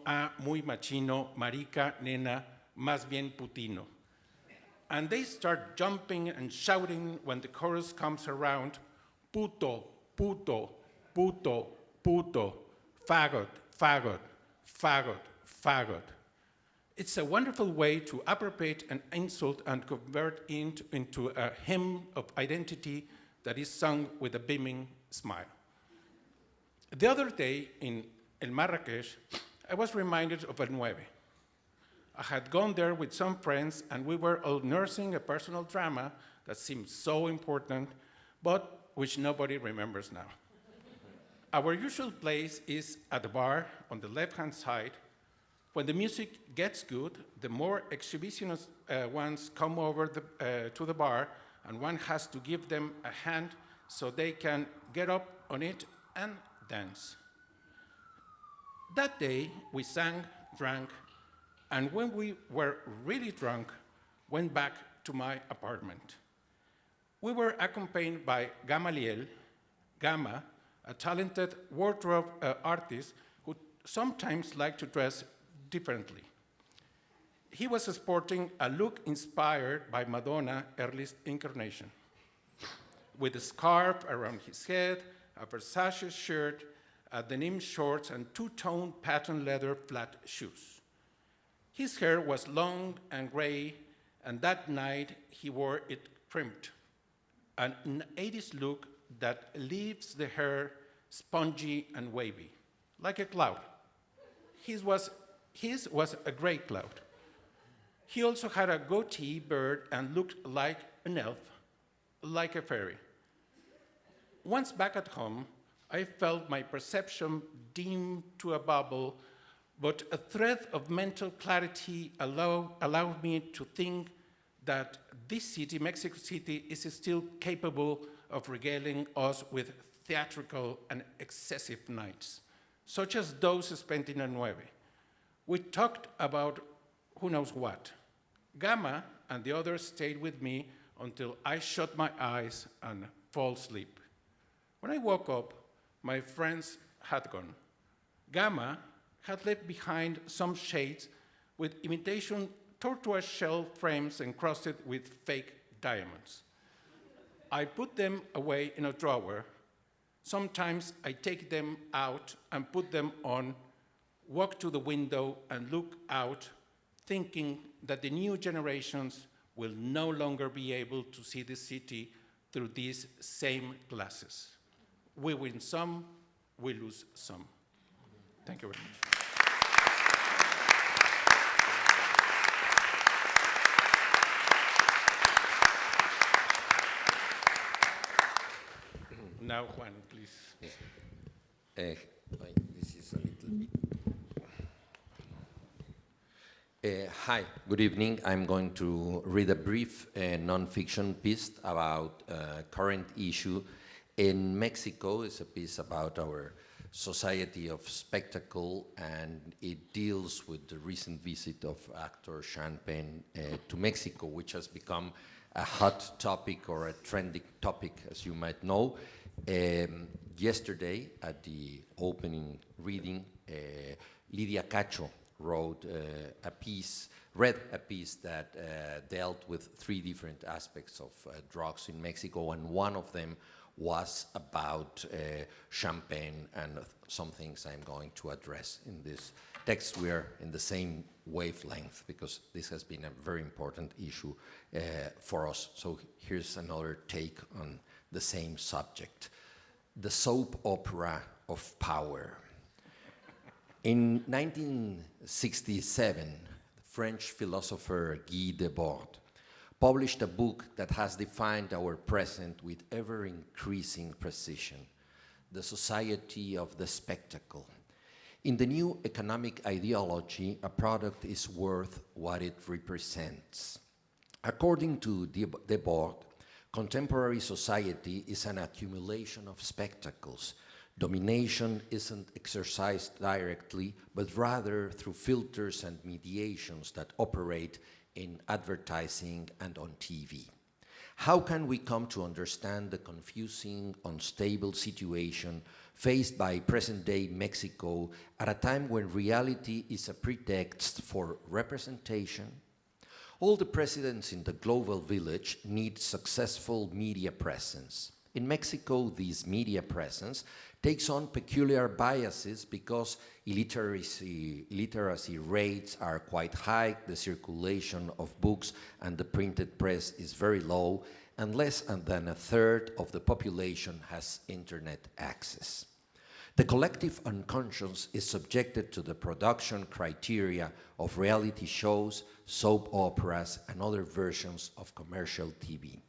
S1: muy machino, marica, nena, más bien putino. And they start jumping and shouting when the chorus comes around, puto, puto, puto, puto, faggot, faggot, faggot, faggot. It's a wonderful way to appropriate an insult and convert it into a hymn of identity that is sung with a beaming smile. The other day in El Marrakech, I was reminded of El Nueve. I had gone there with some friends and we were all nursing a personal drama that seemed so important, but which nobody remembers now. Our usual place is at the bar on the left-hand side. When the music gets good, the more exhibitionist ones come over to the bar, and one has to give them a hand so they can get up on it and dance. That day, we sang, drank, and when we were really drunk, went back to my apartment. We were accompanied by Gamaliel, Gama, a talented wardrobe artist who sometimes liked to dress differently. He was sporting a look inspired by Madonna's earliest incarnation, with a scarf around his head, a Versace shirt, denim shorts, and two-tone patent leather flat shoes. His hair was long and gray, and that night he wore it crimped, an 80s look that leaves the hair spongy and wavy, like a cloud. His was a gray cloud. He also had a goatee beard and looked like an elf, like a fairy. Once back at home, I felt my perception dim to a bubble, but a thread of mental clarity allowed me to think that this city, Mexico City, is still capable of regaling us with theatrical and excessive nights, such as those spent in El Nueve. We talked about who knows what. Gama and the others stayed with me until I shut my eyes and fall asleep. When I woke up, my friends had gone. Gama had left behind some shades with imitation tortoise shell frames encrusted with fake diamonds. I put them away in a drawer. Sometimes I take them out and put them on, walk to the window and look out, thinking that the new generations will no longer be able to see the city through these same glasses. We win some, we lose some. Thank you very much. Now, Juan, please.
S6: This is a little bit. Hi, good evening. I'm going to read a brief non-fiction piece about current issue in Mexico. It's a piece about our society of spectacle, and it deals with the recent visit of actor Sean Penn to Mexico, which has become a hot topic or a trending topic, as you might know. Yesterday, at the opening reading, Lidia Cacho read a piece that dealt with three different aspects of drugs in Mexico, and one of them was about champagne and some things I'm going to address in this text. We are in the same wavelength because this has been a very important issue for us. So here's another take on the same subject: the soap opera of power. In 1967, French philosopher Guy Debord published a book that has defined our present with ever-increasing precision: The Society of the Spectacle. In the new economic ideology, a product is worth what it represents. According to Debord, contemporary society is an accumulation of spectacles. Domination isn't exercised directly, but rather through filters and mediations that operate in advertising and on TV. How can we come to understand the confusing, unstable situation faced by present-day Mexico at a time when reality is a pretext for representation? All the presidents in the global village need successful media presence. In Mexico, this media presence takes on peculiar biases because illiteracy rates are quite high, the circulation of books and the printed press is very low, and less than a third of the population has internet access. The collective unconscious is subjected to the production criteria of reality shows, soap operas, and other versions of commercial TV.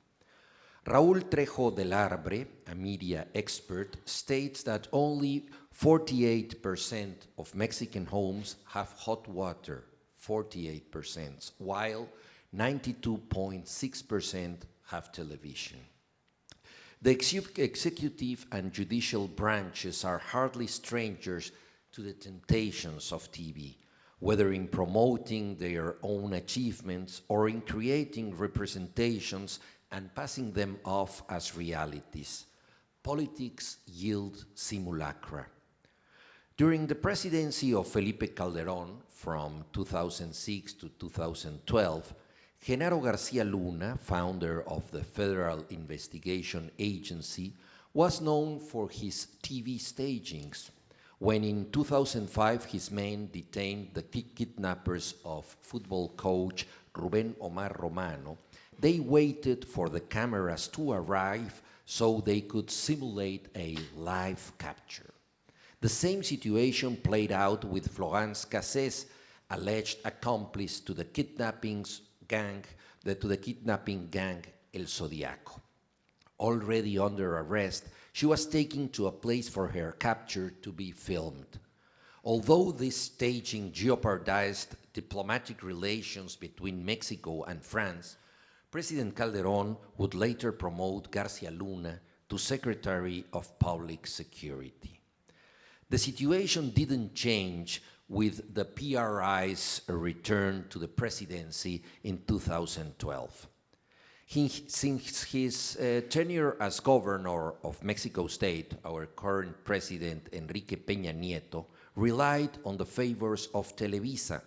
S6: Raúl Trejo del Arbre, a media expert, states that only 48% of Mexican homes have hot water, 48%, while 92.6% have television. The executive and judicial branches are hardly strangers to the temptations of TV, whether in promoting their own achievements or in creating representations and passing them off as realities. Politics yield simulacra. During the presidency of Felipe Calderón from 2006 to 2012, Genaro García Luna, founder of the Federal Investigation Agency, was known for his TV stagings. When in 2005 his men detained the kidnappers of football coach Rubén Omar Romano, they waited for the cameras to arrive so they could simulate a live capture. The same situation played out with Florence Cassés, alleged accomplice to the kidnapping gang El Zodiaco. Already under arrest, she was taken to a place for her capture to be filmed. Although this staging jeopardized diplomatic relations between Mexico and France, President Calderón would later promote García Luna to Secretary of Public Security. The situation didn't change with the PRI's return to the presidency in 2012. Since his tenure as governor of Mexico State, our current president, Enrique Peña Nieto, relied on the favors of Televisa,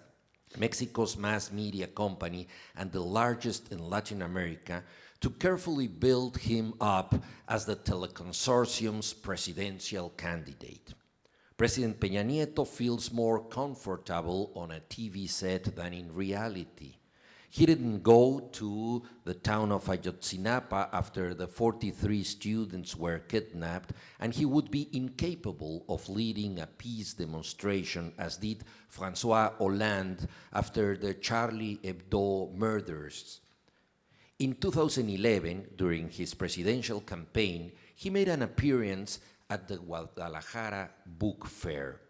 S6: Mexico's mass media company and the largest in Latin America, to carefully build him up as the teleconsortium's presidential candidate. President Peña Nieto feels more comfortable on a TV set than in reality. He didn't go to the town of Ayotzinapa after the 43 students were kidnapped, and he would be incapable of leading a peace demonstration as did François Hollande after the Charlie Hebdo murders. In 2011, during his presidential campaign, he made an appearance at the Guadalajara Book Fair.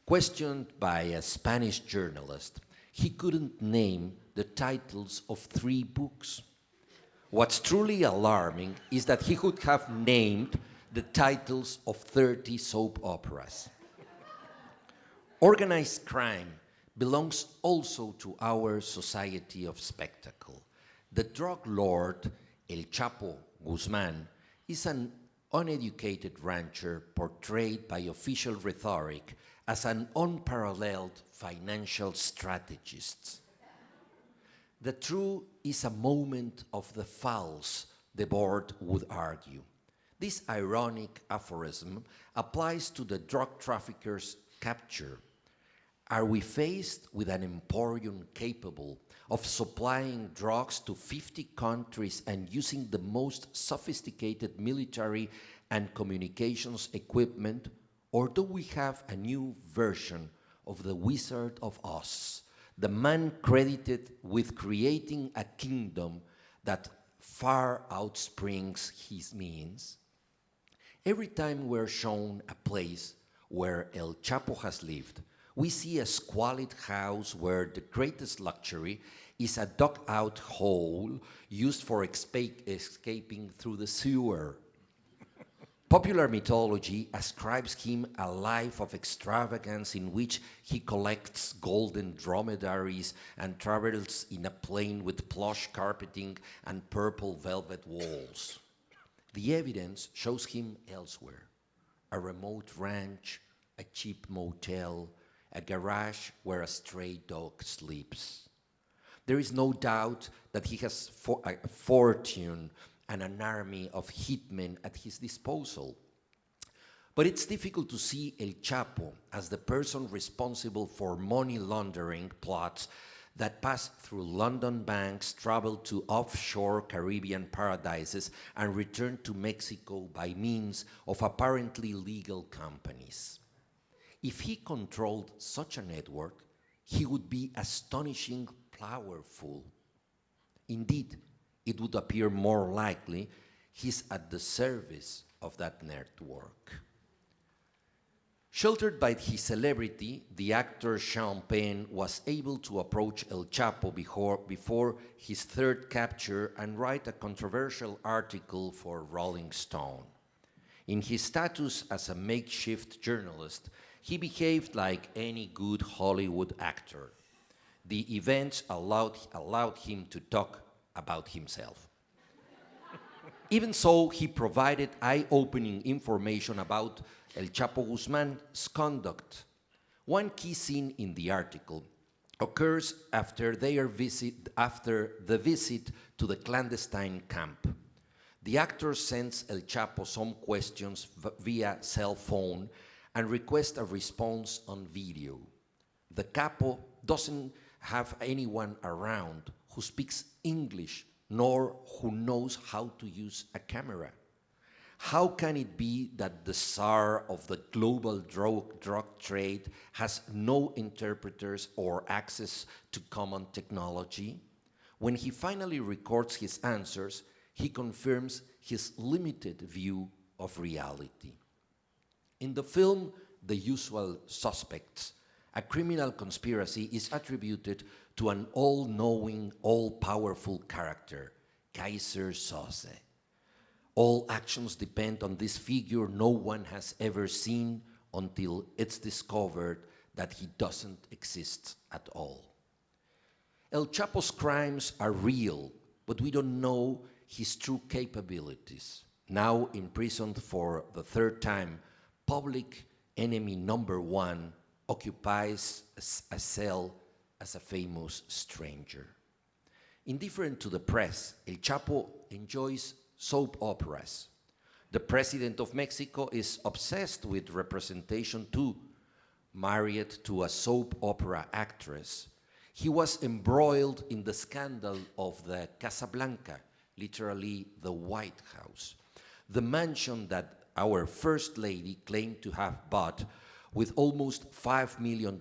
S6: Questioned by a Spanish journalist, he couldn't name the titles of 3 books. What's truly alarming is that he could have named the titles of 30 soap operas. Organized crime belongs also to our society of spectacle. The drug lord El Chapo Guzman is an uneducated rancher portrayed by official rhetoric as an unparalleled financial strategist. The true is a moment of the false, the board would argue. This ironic aphorism applies to the drug trafficker's capture. Are we faced with an emporium capable of supplying drugs to 50 countries and using the most sophisticated military and communications equipment, or do we have a new version of the Wizard of Oz, the man credited with creating a kingdom that far outsprings his means? Every time we're shown a place where El Chapo has lived, we see a squalid house where the greatest luxury is a dug-out hole used for escaping through the sewer. Popular mythology ascribes him a life of extravagance in which he collects golden dromedaries and travels in a plane with plush carpeting and purple velvet walls. The evidence shows him elsewhere: a remote ranch, a cheap motel, a garage where a stray dog sleeps. There is no doubt that he has a fortune and an army of hitmen at his disposal. But it's difficult to see El Chapo as the person responsible for money laundering plots that pass through London banks, travel to offshore Caribbean paradises, and return to Mexico by means of apparently legal companies. If he controlled such a network, he would be astonishingly powerful. Indeed, it would appear more likely he's at the service of that network. Sheltered by his celebrity, the actor Sean Penn was able to approach El Chapo before his third capture and write a controversial article for Rolling Stone. In his status as a makeshift journalist, he behaved like any good Hollywood actor. The events allowed him to talk about himself. Even so, he provided eye-opening information about El Chapo Guzman's conduct. One key scene in the article occurs after the visit to the clandestine camp. The actor sends El Chapo some questions via cell phone and requests a response on video. The capo doesn't have anyone around who speaks English nor who knows how to use a camera. How can it be that the czar of the global drug trade has no interpreters or access to common technology? When he finally records his answers, he confirms his limited view of reality. In the film The Usual Suspects, a criminal conspiracy is attributed to an all-knowing, all-powerful character, Kaiser Soze. All actions depend on this figure no one has ever seen until it's discovered that he doesn't exist at all. El Chapo's crimes are real, but we don't know his true capabilities. Now imprisoned for the third time, public enemy number one occupies a cell as a famous stranger. Indifferent to the press, El Chapo enjoys soap operas. The president of Mexico is obsessed with representation too. Married to a soap opera actress, he was embroiled in the scandal of the Casa Blanca, literally the White House, the mansion that our First Lady claimed to have bought with almost $5 million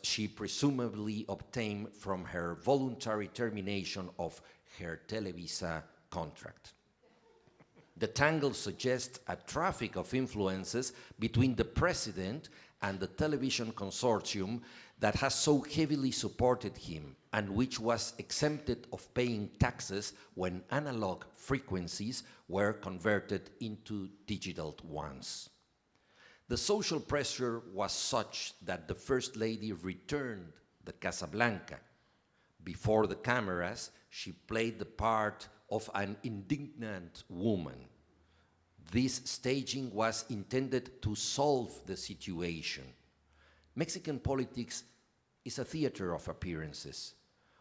S6: she presumably obtained from her voluntary termination of her Televisa contract. The tangle suggests a traffic of influences between the president and the television consortium that has so heavily supported him and which was exempted of paying taxes when analog frequencies were converted into digital ones. The social pressure was such that the First Lady returned the Casa Blanca. Before the cameras, she played the part of an indignant woman. This staging was intended to solve the situation. Mexican politics is a theater of appearances,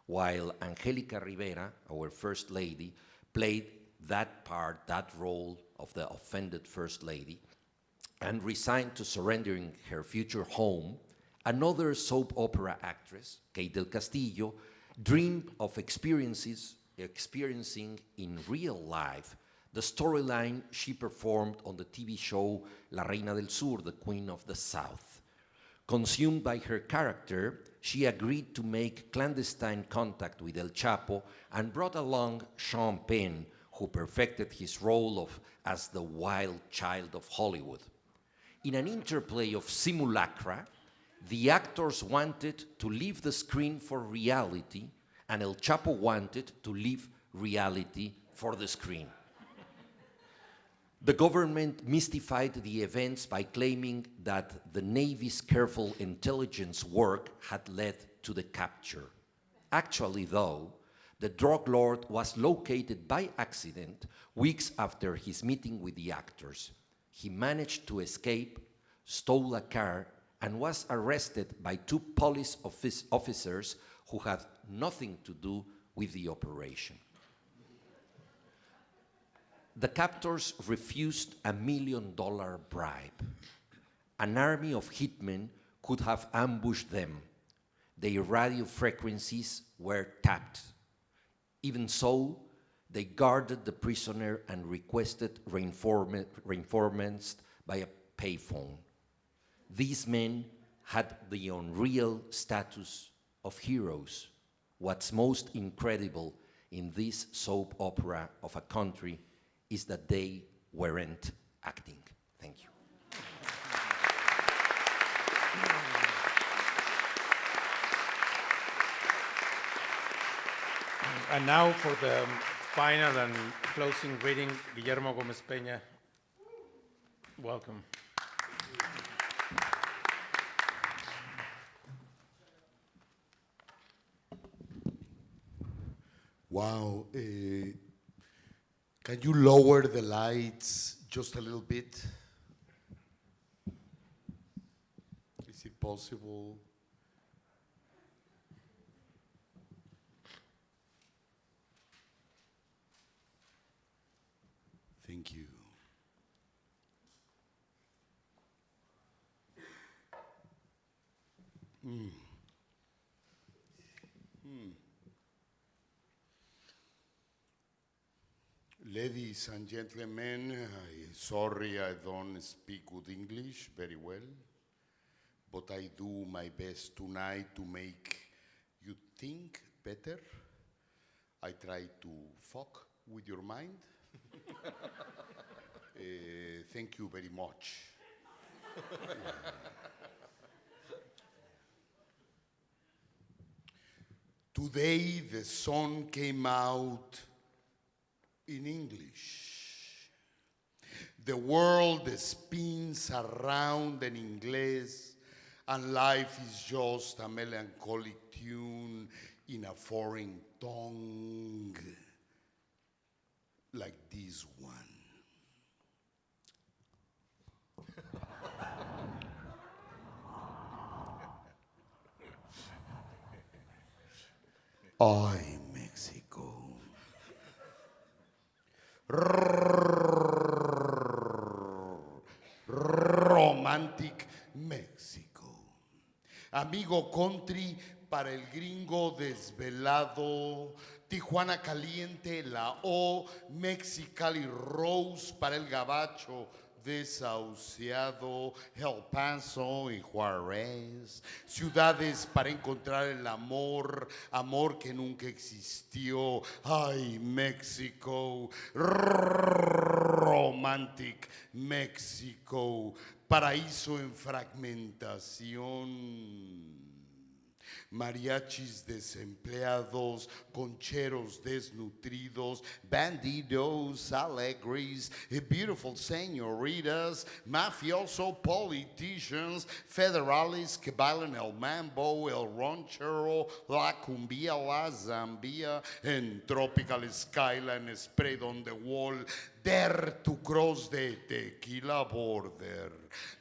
S6: while Angelica Rivera, our First Lady, played that part, that role of the offended First Lady, and resigned to surrendering her future home. Another soap opera actress, Kate del Castillo, dreamed of experiencing in real life the storyline she performed on the TV show La Reina del Sur, the Queen of the South. Consumed by her character, she agreed to make clandestine contact with El Chapo and brought along Sean Penn, who perfected his role as the wild child of Hollywood. In an interplay of simulacra, the actors wanted to leave the screen for reality, and El Chapo wanted to leave reality for the screen. The government mystified the events by claiming that the Navy's careful intelligence work had led to the capture. Actually, though, the drug lord was located by accident weeks after his meeting with the actors. He managed to escape, stole a car, and was arrested by two police officers who had nothing to do with the operation. The captors refused $1 million bribe. An army of hitmen could have ambushed them. Their radio frequencies were tapped. Even so, they guarded the prisoner and requested reinforcements by a payphone. These men had the unreal status of heroes. What's most incredible in this soap opera of a country is that they weren't acting. Thank you.
S1: And now for the final and closing reading, Guillermo Gómez-Peña. Welcome.
S2: Wow. Can you lower the lights just a little bit? Is it possible? Thank you. Ladies and gentlemen, sorry I don't speak good English very well, but I do my best tonight to make you think better. I try to fuck with your mind. Thank you very much. Today the sun came out in English. The world spins around in English, and life is just a melancholic tune in a foreign tongue, like this one. Ay, Mexico. Romantic México. Amigo country para el gringo desvelado. Tijuana caliente, la O. Mexicali Rose para el gabacho desahuciado. El Paso y Juárez. Ciudades para encontrar el amor. Amor que nunca existió. Ay, México. Romantic México. Paraíso en fragmentación. Mariachis desempleados, concheros desnutridos, bandidos alegres, beautiful señoritas, mafioso politicians, federales que bailan el mambo, el ranchero, la cumbia, la zambia, en tropical skyline, spread on the wall. Dare to cross the tequila border.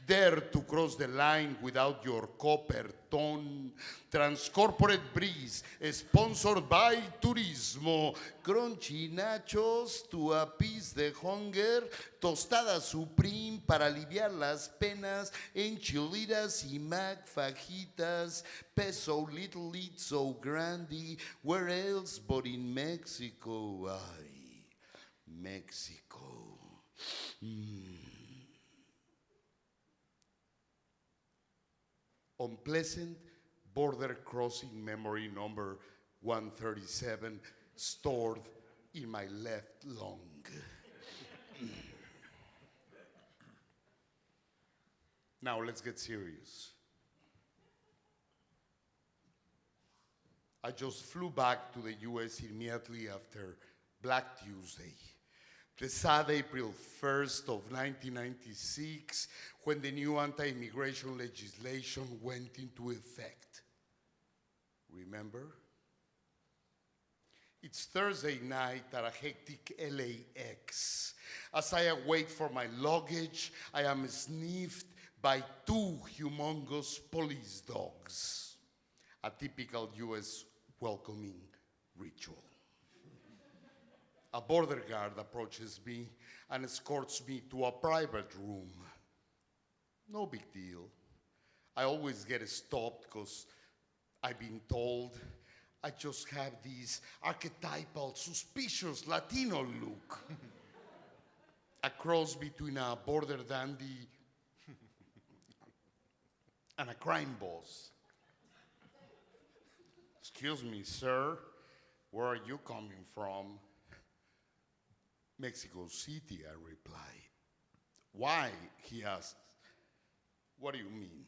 S2: Dare to cross the line without your copper tone. Transcorporate breeze, sponsored by Turismo. Crunchy nachos to appease the hunger. Tostada Supreme para aliviar las penas. Enchiladas y mac fajitas. Peso little it's so grande. Where else but in Mexico? Ay, Mexico. Unpleasant border crossing memory number 137 stored in my left lung. Now let's get serious. I just flew back to the US immediately after Black Tuesday. The sad April 1st of 1996, when the new anti-immigration legislation went into effect. Remember? It's Thursday night at a hectic LAX. As I await for my luggage, I am sniffed by two humongous police dogs. A typical US welcoming ritual. A border guard approaches me and escorts me to a private room. No big deal. I always get stopped because I've been told I just have this archetypal, suspicious Latino look. A cross between a border dandy and a crime boss. Excuse me, sir, where are you coming from? Mexico City, I replied. Why, he asked. What do you mean?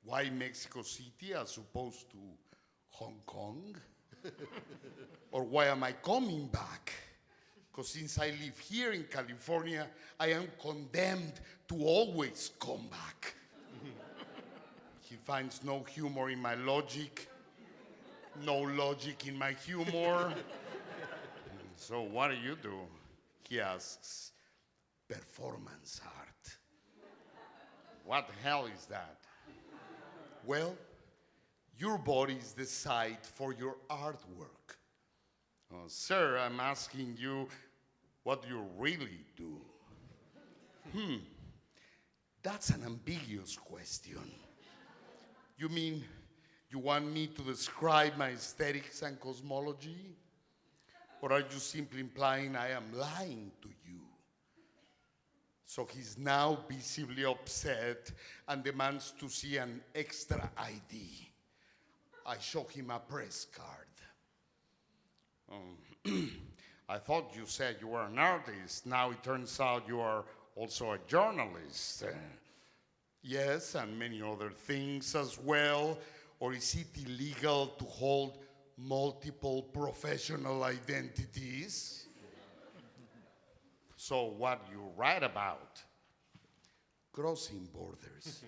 S2: Why Mexico City as opposed to Hong Kong? Or why am I coming back? Because since I live here in California, I am condemned to always come back. He finds no humor in my logic, no logic in my humor. So what do you do? He asks. Performance art. What the hell is that? Well, your body is the site for your artwork. Sir, I'm asking you, what do you really do? That's an ambiguous question. You mean you want me to describe my aesthetics and cosmology? Or are you simply implying I am lying to you? So he's now visibly upset and demands to see an extra ID. I show him a press card. I thought you said you were an artist. Now it turns out you are also a journalist. Yes, and many other things as well. Or is it illegal to hold multiple professional identities? So what do you write about? Crossing borders.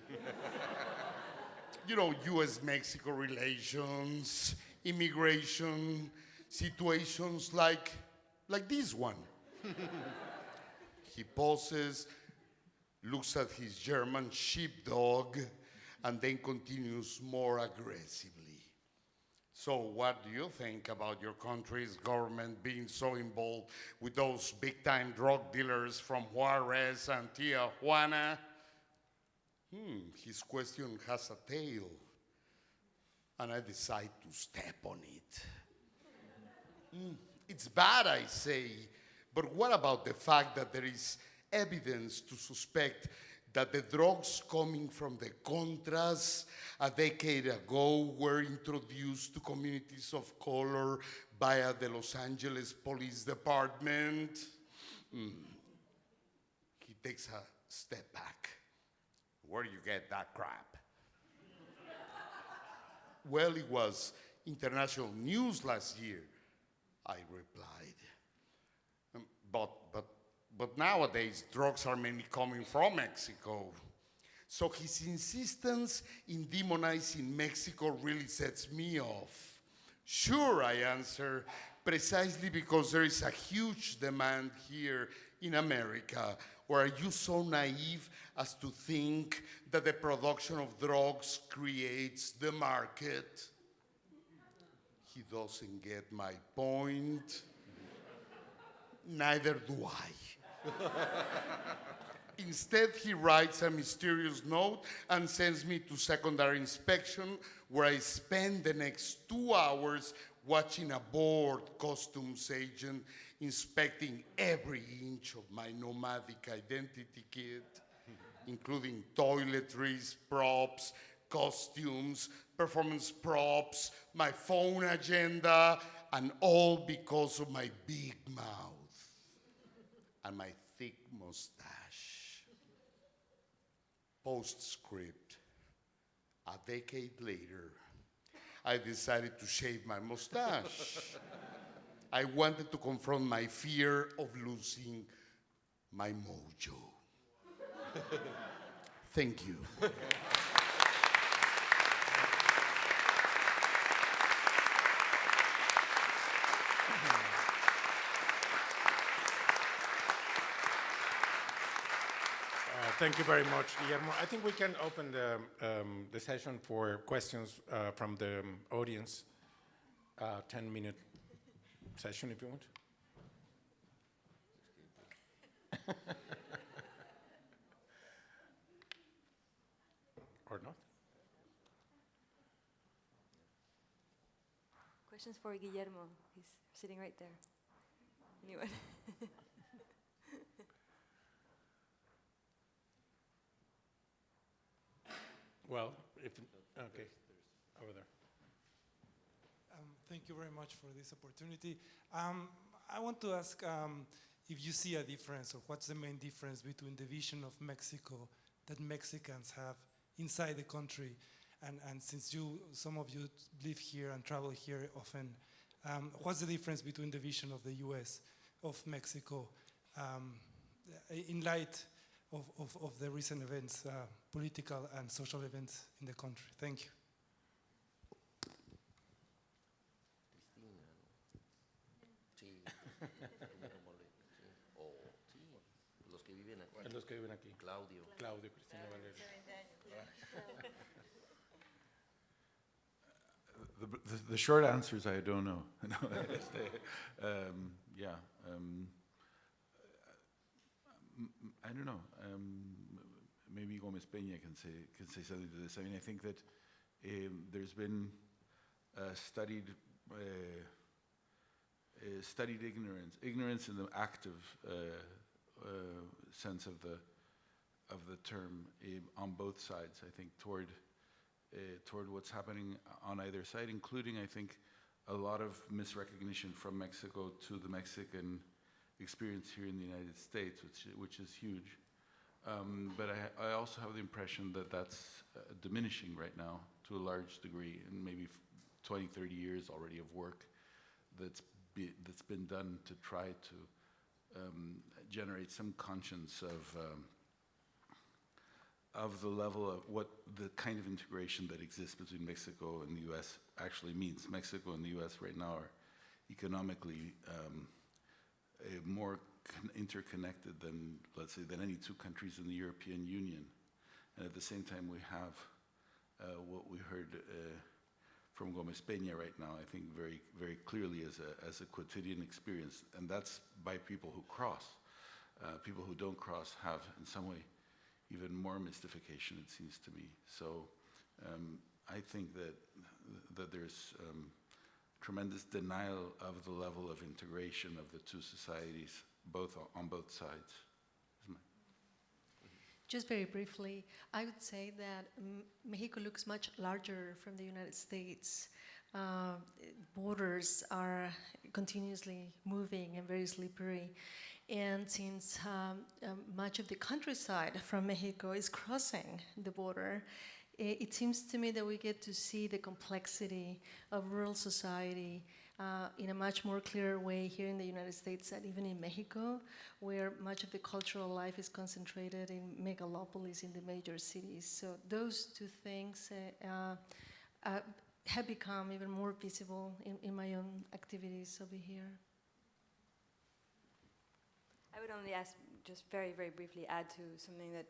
S2: You know, US-Mexico relations, immigration, situations like this one. He pauses, looks at his German sheepdog, and then continues more aggressively. So what do you think about your country's government being so involved with those big-time drug dealers from Juarez and Tijuana? His question has a tail, and I decide to step on it. It's bad, I say, but what about the fact that there is evidence to suspect that the drugs coming from the Contras a decade ago were introduced to communities of color via the Los Angeles Police Department? He takes a step back. Where do you get that crap? Well, it was international news last year, I replied. But nowadays, drugs are mainly coming from Mexico. So his insistence in demonizing Mexico really sets me off. Sure, I answer, precisely because there is a huge demand here in America. Or are you so naive as to think that the production of drugs creates the market? He doesn't get my point. Neither do I. Instead, he writes a mysterious note and sends me to secondary inspection, where I spend the next 2 hours watching a bored customs agent inspecting every inch of my nomadic identity kit, including toiletries, props, costumes, performance props, my phone agenda, and all because of my big mouth and my thick mustache. Postscript. A decade later, I decided to shave my mustache. I wanted to confront my fear of losing my mojo. Thank you.
S1: Thank you very much, Guillermo. I think we can open the session for questions from the audience. 10-minute session, if you want. Or not?
S3: Questions for Guillermo. He's sitting right there. Anyone?
S1: Well, if, okay, over there.
S7: Thank you very much for this opportunity. I want to ask if you see a difference, or what's the main difference between the vision of Mexico that Mexicans have inside the country, and since some of you live here and travel here often, what's the difference between the vision of the U.S. of Mexico in light of the recent events, political and social events in the country? Thank you.
S1: Los que viven aquí.
S6: Claudio.
S1: Claudio, Cristina, Valeria.
S4: The short answer is I don't know. Yeah. I don't know. Maybe Gómez-Peña can say something to this. I mean, I think that there's been studied ignorance in the active sense of the term on both sides. I think toward what's happening on either side, including, I think, a lot of misrecognition from Mexico to the Mexican experience here in the United States, which is huge. But I also have the impression that that's diminishing right now to a large degree, and maybe 20, 30 years already of work that's been done to try to generate some conscience of the level of what the kind of integration that exists between Mexico and the U.S. actually means. Mexico and the U.S. right now are economically more interconnected than, let's say, than any two countries in the European Union. And at the same time, we have what we heard from Gómez-Peña right now, I think very, very clearly as a quotidian experience. And that's by people who cross. People who don't cross have, in some way, even more mystification, it seems to me. So I think that there's tremendous denial of the level of integration of the two societies, on both sides.
S5: Just very briefly, I would say that Mexico looks much larger from the United States. Borders are continuously moving and very slippery. And since much of the countryside from Mexico is crossing the border, it seems to me that we get to see the complexity of rural society in a much more clear way here in the United States than even in Mexico, where much of the cultural life is concentrated in megalopolis in the major cities. So those two things have become even more visible in my own activities over here.
S3: I would only ask, just very, very briefly, add to something that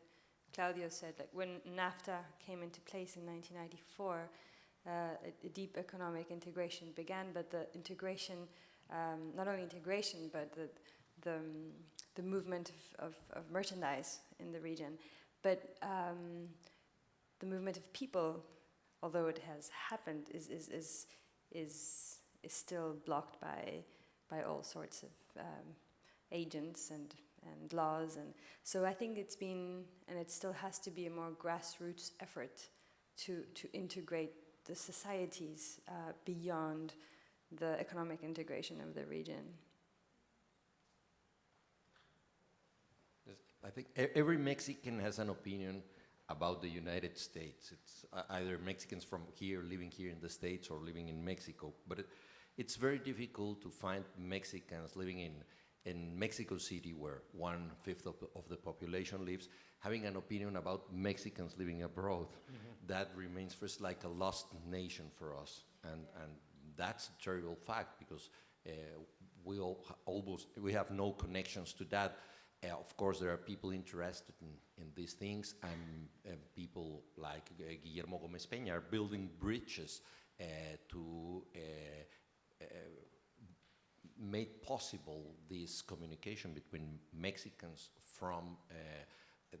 S3: Claudio said. Like when NAFTA came into place in 1994, a deep economic integration began, but the integration, not only integration, but the movement of merchandise in the region, but the movement of people, although it has happened, is still blocked by all sorts of agents and laws, and so I think it's been, and it still has to be, a more grassroots effort to integrate the societies beyond the economic integration of the region.
S6: I think every Mexican has an opinion about the United States. It's either Mexicans from here, living here in the States, or living in Mexico. But it's very difficult to find Mexicans living in Mexico City, where 1/5 of the population lives, having an opinion about Mexicans living abroad. Mm-hmm. That remains first like a lost nation for us, and that's a terrible fact, because we have no connections to that. Of course, there are people interested in these things, and people like Guillermo Gómez-Peña are building bridges to made possible this communication between Mexicans from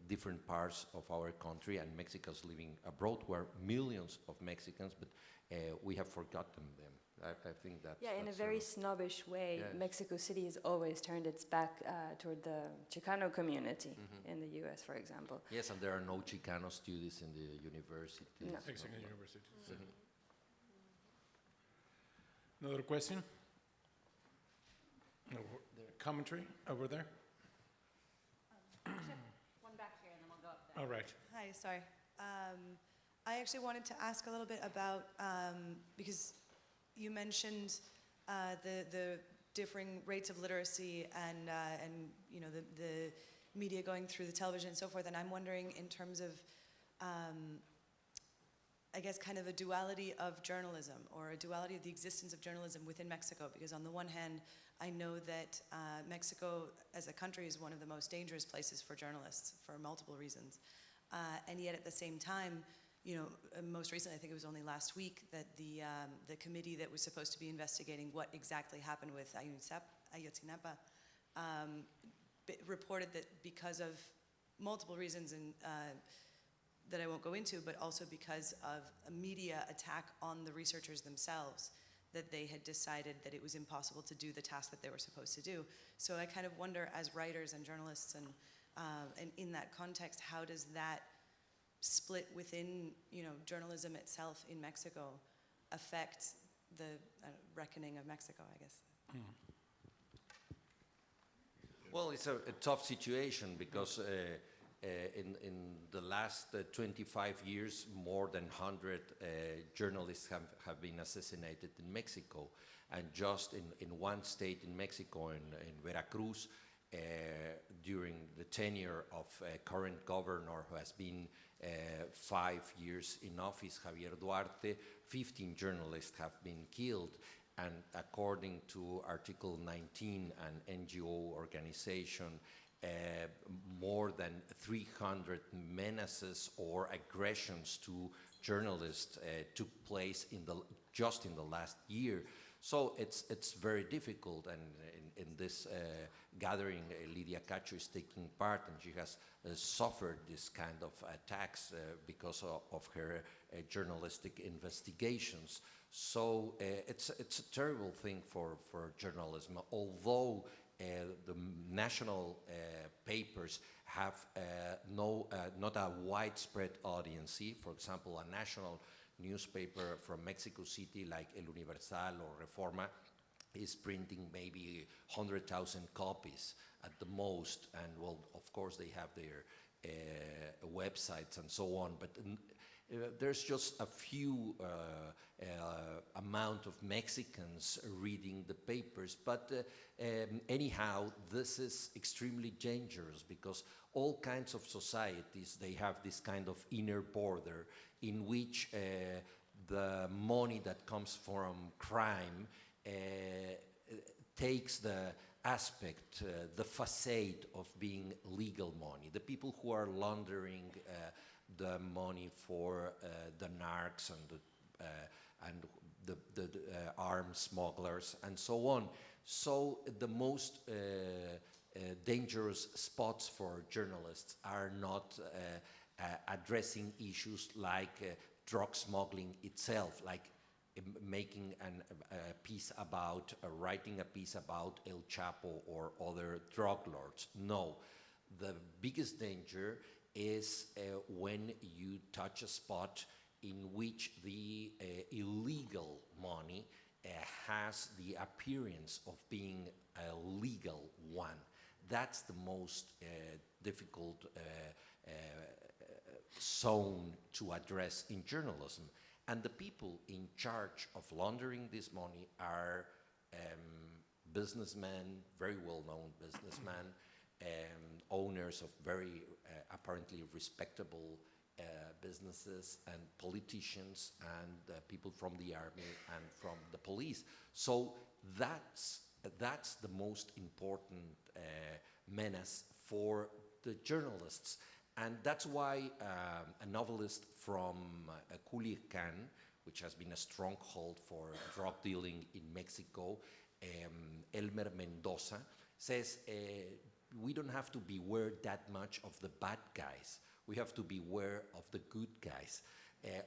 S6: different parts of our country and Mexicans living abroad. We're millions of Mexicans, but we have forgotten them. I think that.
S3: Yeah, in a very snobbish way,
S6: Yes.
S3: Mexico City has always turned its back toward the Chicano community in the U.S., for example.
S6: Yes, and there are no Chicano students in the universities.
S3: No.
S1: Mexican University. Another question? Commentary over there?
S8: One back here, and then we'll go up there.
S1: All right.
S9: Hi, sorry. I actually wanted to ask a little bit about, because you mentioned the differing rates of literacy and you know, the media going through the television and so forth, and I'm wondering in terms of, I guess, kind of a duality of journalism, or a duality of the existence of journalism within Mexico, because on the one hand, I know that Mexico as a country is one of the most dangerous places for journalists for multiple reasons. And yet at the same time, you know, most recently, I think it was only last week, that the committee that was supposed to be investigating what exactly happened with Ayotzinapa reported that because of multiple reasons, and that I won't go into, but also because of a media attack on the researchers themselves, that they had decided that it was impossible to do the task that they were supposed to do. So I kind of wonder, as writers and journalists, and in that context, how does that split within, you know, journalism itself in Mexico affect the reckoning of Mexico, I guess?
S6: Well, it's a tough situation because in the last 25 years, more than 100 journalists have been assassinated in Mexico. And just in one state in Mexico, in Veracruz, during the tenure of current governor who has been 5 years in office, Javier Duarte, 15 journalists have been killed. And according to Article 19, an NGO organization, more than 300 menaces or aggressions to journalists took place just in the last year. So it's very difficult, and in this gathering, Lidia Cacho is taking part, and she has suffered this kind of attacks because of her journalistic investigations. So it's a terrible thing for journalism, although the national papers have not a widespread audience. For example, a national newspaper from Mexico City like El Universal or Reforma is printing maybe 100,000 copies at the most, and well, of course they have their websites and so on, but there's just a few amount of Mexicans reading the papers, but anyhow, this is extremely dangerous because all kinds of societies, they have this kind of inner border in which the money that comes from crime takes the aspect, the facade of being legal money. The people who are laundering the money for the narcs and the arms smugglers and so on. So the most dangerous spots for journalists are not addressing issues like drug smuggling itself, like making a piece about, writing a piece about El Chapo or other drug lords. No, the biggest danger is when you touch a spot in which the illegal money has the appearance of being a legal one. That's the most difficult zone to address in journalism. And the people in charge of laundering this money are businessmen, very well-known businessmen, owners of very apparently respectable businesses, and politicians, and people from the army and from the police. So that's the most important menace for the journalists. And that's why a novelist from Culiacan, which has been a stronghold for drug dealing in Mexico, Elmer Mendoza, says we don't have to beware that much of the bad guys. We have to beware of the good guys.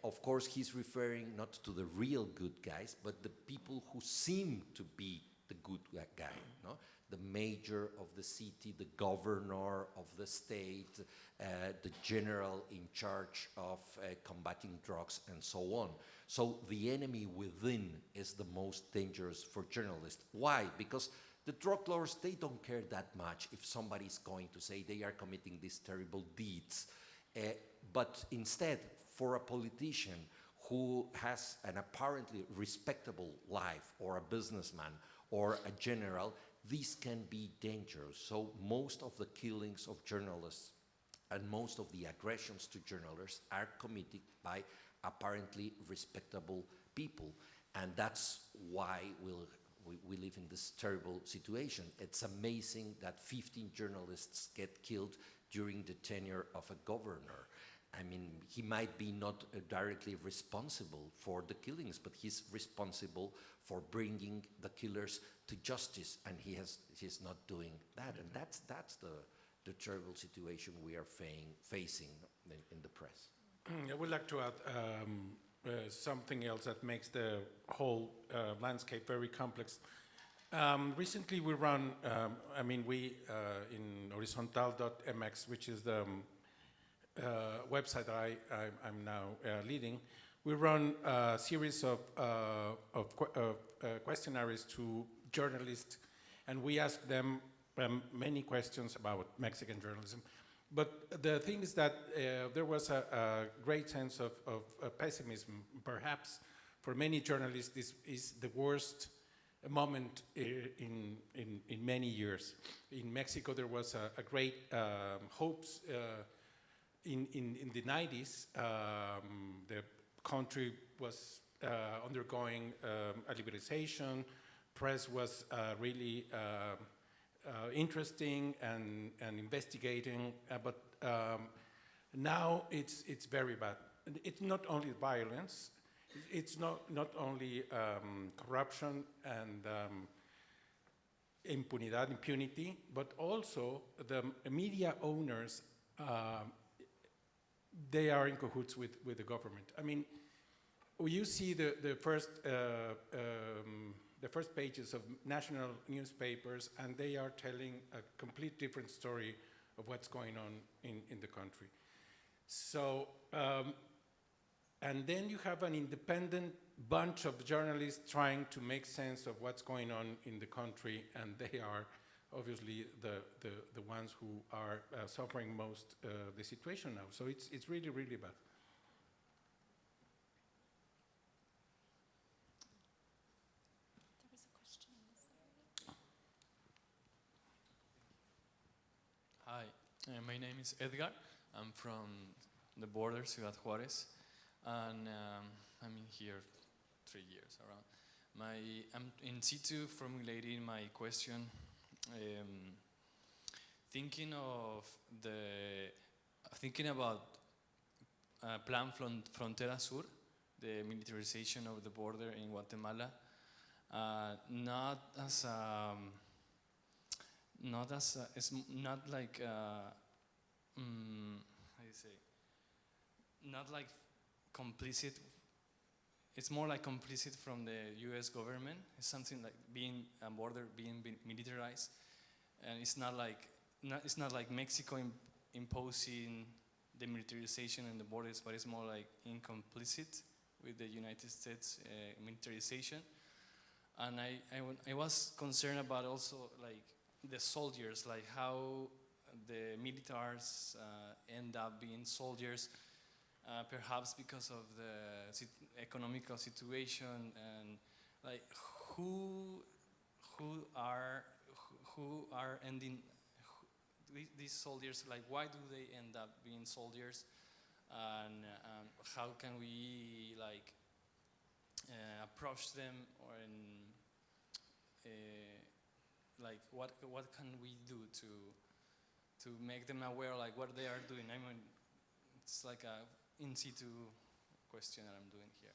S6: Of course, he's referring not to the real good guys, but the people who seem to be the good guy, no? The mayor of the city, the governor of the state, the general in charge of combating drugs, and so on. So the enemy within is the most dangerous for journalists. Why? Because the drug lords, they don't care that much if somebody's going to say they are committing these terrible deeds. But instead, for a politician who has an apparently respectable life, or a businessman, or a general, these can be dangerous. So most of the killings of journalists and most of the aggressions to journalists are committed by apparently respectable people. And that's why we live in this terrible situation. It's amazing that 15 journalists get killed during the tenure of a governor. I mean, he might be not directly responsible for the killings, but he's responsible for bringing the killers to justice, and he's not doing that. And that's the terrible situation we are facing in the press.
S1: I would like to add something else that makes the whole landscape very complex. Recently we run, in horizontal.mx, which is the website that I'm now leading, we run a series of questionnaires to journalists, and we ask them many questions about Mexican journalism. But the thing is that there was a great sense of pessimism. Perhaps for many journalists, this is the worst moment in many years. In Mexico, there was a great hopes in the 90s. The country was undergoing a liberalization. Press was really interesting and investigating, but now it's very bad. It's not only violence, it's not only corruption and impunity, but also the media owners, they are in cahoots with the government. I mean, you see the first pages of national newspapers, and they are telling a complete different story of what's going on in the country. So, and then you have an independent bunch of journalists trying to make sense of what's going on in the country, and they are obviously the ones who are suffering most the situation now. So it's really, really bad.
S10: Hi, my name is Edgar. I'm from the border, Ciudad Juárez, and I'm in here 3 years around. I'm in situ formulating my question, thinking about Plan Frontera Sur, the militarization of the border in Guatemala, not like complicit. It's more like complicit from the U.S. government. It's something like being a border being militarized, and it's not like Mexico imposing the militarization in the borders, but it's more like incomplicit with the United States militarization. And I was concerned about also like the soldiers, like how the militaries end up being soldiers, perhaps because of the economical situation, and like who are ending these soldiers, like why do they end up being soldiers, and how can we like approach them, or like what can we do to make them aware like what they are doing? I mean, it's like a in situ question that I'm doing here.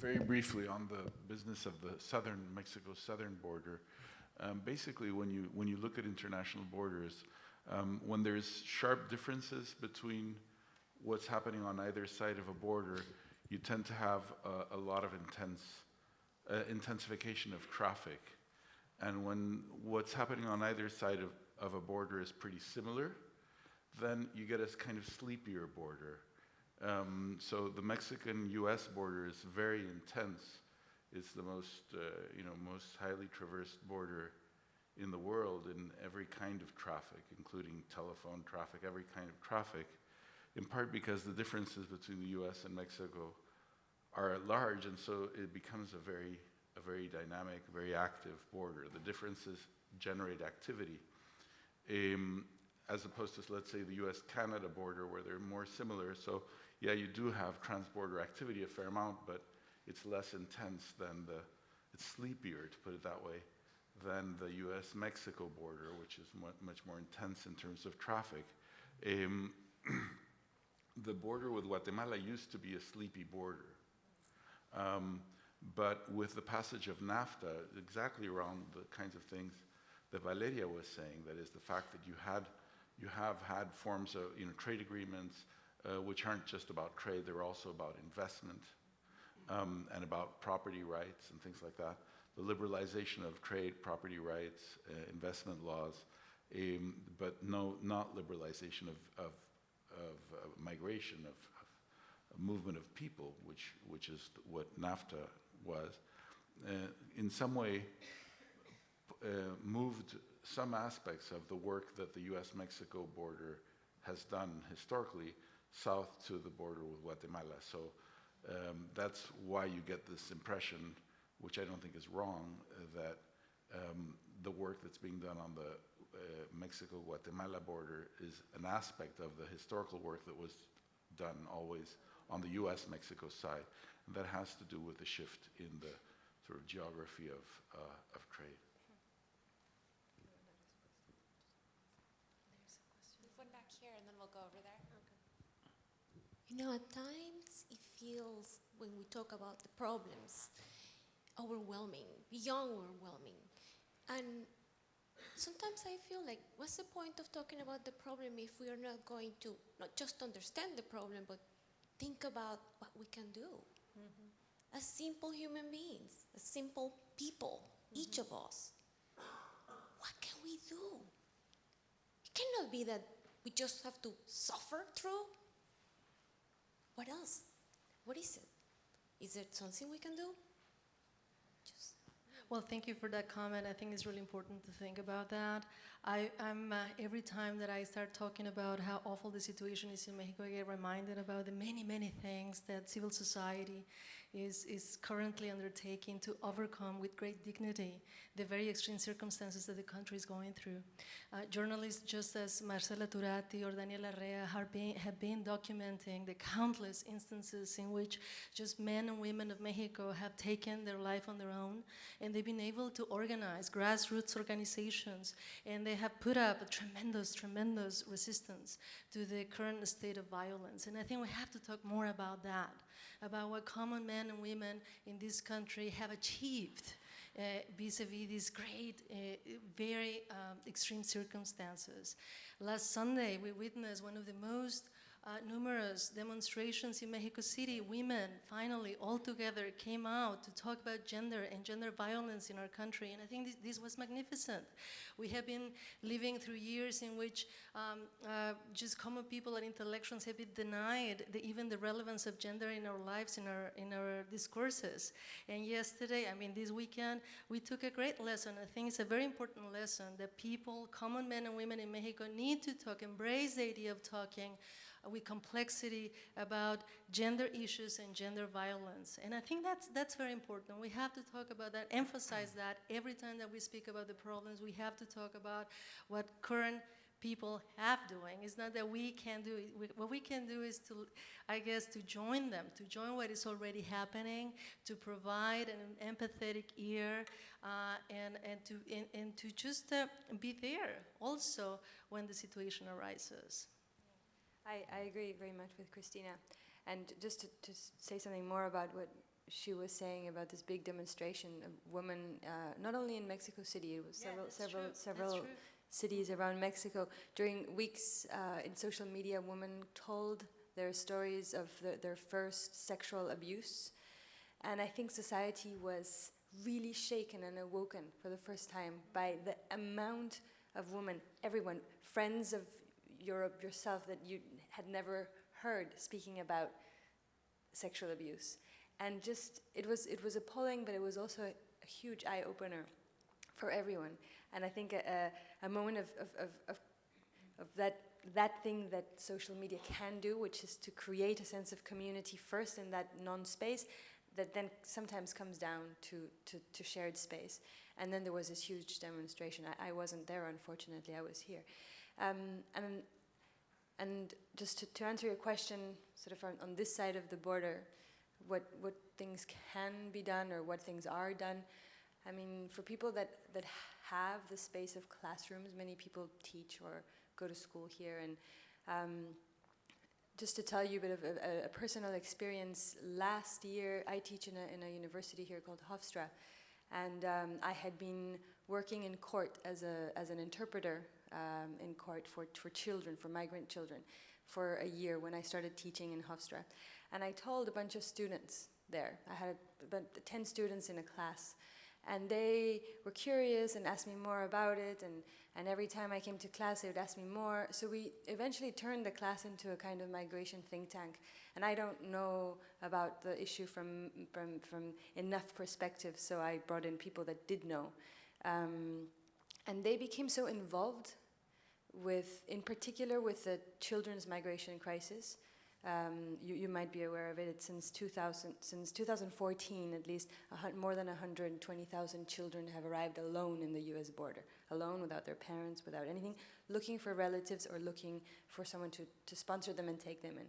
S4: very briefly on the business of the Mexico's southern border. Basically, when you look at international borders, when there's sharp differences between what's happening on either side of a border, you tend to have a lot of intensification of traffic. And when what's happening on either side of a border is pretty similar, then you get a kind of sleepier border. So the Mexican-U.S. border is very intense. It's the most highly traversed border in the world in every kind of traffic, including telephone traffic, every kind of traffic, in part because the differences between the U.S. and Mexico are large, and so it becomes a very dynamic, very active border. The differences generate activity, as opposed to, let's say, the U.S.-Canada border, where they're more similar. So, yeah, you do have trans-border activity a fair amount, but it's less intense than it's sleepier, to put it that way, than the U.S.-Mexico border, which is much more intense in terms of traffic. The border with Guatemala used to be a sleepy border. But with the passage of NAFTA, exactly around the kinds of things that Valeria was saying, that is the fact that you have had forms of trade agreements which aren't just about trade, they're also about investment and about property rights and things like that. The liberalization of trade, property rights, investment laws, but not liberalization of migration, of movement of people, which is what NAFTA was, in some way moved some aspects of the work that the U.S.-Mexico border has done historically south to the border with Guatemala. So that's why you get this impression, which I don't think is wrong, that the work that's being done on the Mexico-Guatemala border is an aspect of the historical work that was done always on the U.S.-Mexico side. And that has to do with the shift in the sort of geography of trade.
S8: There's one back here, and then we'll go over there.
S11: At times it feels, when we talk about the problems, overwhelming, beyond overwhelming. And sometimes I feel like, what's the point of talking about the problem if we are not going to not just understand the problem, but think about what we can do as simple human beings, as simple people, each of us. What can we do? It cannot be that we just have to suffer through. What else? What is it? Is there something we can do?
S5: Well, thank you for that comment. I think it's really important to think about that. I'm every time that I start talking about how awful the situation is in Mexico, I get reminded about the many, many things that civil society is currently undertaking to overcome with great dignity the very extreme circumstances that the country is going through. Journalists just as Marcela Turati or Daniela Rea have been documenting the countless instances in which just men and women of Mexico have taken their life on their own, and they've been able to organize grassroots organizations, and they have put up a tremendous, tremendous resistance to the current state of violence. And I think we have to talk more about that, about what common men and women in this country have achieved vis-a-vis these great, very extreme circumstances. Last Sunday, we witnessed one of the most numerous demonstrations in Mexico City. Women finally all together came out to talk about gender and gender violence in our country, and I think this was magnificent. We have been living through years in which just common people and intellectuals have been denied even the relevance of gender in our lives, in our discourses. And yesterday, this weekend, we took a great lesson. I think it's a very important lesson that people, common men and women in Mexico, need to talk, embrace the idea of talking with complexity about gender issues and gender violence. And I think that's very important. We have to talk about that, emphasize that every time that we speak about the problems. We have to talk about what current people have doing. It's not that we can do it. What we can do is to join them, to join what is already happening, to provide an empathetic ear, and to just be there also when the situation arises.
S3: I agree very much with Cristina. And just to say something more about what she was saying about this big demonstration of women, not only in Mexico City, it was several cities around Mexico. During weeks in social media, women told their stories of their first sexual abuse. And I think society was really shaken and awoken for the first time by the amount of women, everyone, friends of yourself that you had never heard speaking about sexual abuse. And just, it was appalling, but it was also a huge eye-opener for everyone. And I think a moment of that thing that social media can do, which is to create a sense of community first in that non-space, that then sometimes comes down to shared space. And then there was this huge demonstration. I wasn't there, unfortunately, I was here. And just to answer your question, sort of on this side of the border, what things can be done or what things are done. I mean, for people that have the space of classrooms, many people teach or go to school here. And just to tell you a bit of a personal experience, last year I teach in a university here called Hofstra. And I had been working in court as an interpreter in court for children, for migrant children, for a year when I started teaching in Hofstra. And I told a bunch of students there, I had about 10 students in a class, and they were curious and asked me more about it, and every time I came to class they would ask me more. So we eventually turned the class into a kind of migration think tank. And I don't know about the issue from enough perspective, so I brought in people that did know. And they became so involved in particular with the children's migration crisis. You might be aware of it. It's since 2014, at least, more than 120,000 children have arrived alone in the US border, alone, without their parents, without anything, looking for relatives or looking for someone to sponsor them and take them in.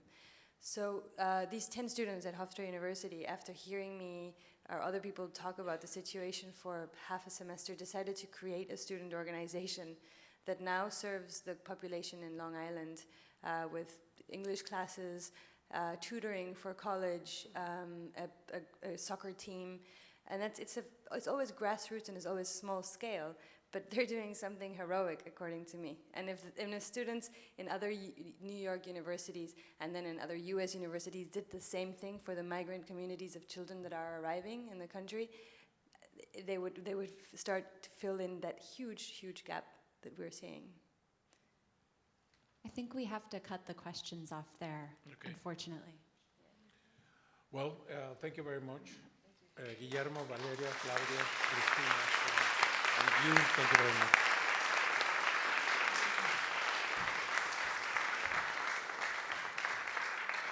S3: So these 10 students at Hofstra University, after hearing me or other people talk about the situation for half a semester, decided to create a student organization that now serves the population in Long Island with English classes, tutoring for college, a soccer team. And it's always grassroots and it's always small scale, but they're doing something heroic, according to me. And if students in other New York universities and then in other US universities did the same thing for the migrant communities of children that are arriving in the country, they would start to fill in that huge gap that we're seeing.
S12: I think we have to cut the questions off there,
S1: Okay.
S12: Unfortunately.
S1: Well, thank you very much. Guillermo, Valeria, Claudio, Cristina, and you, thank you very much.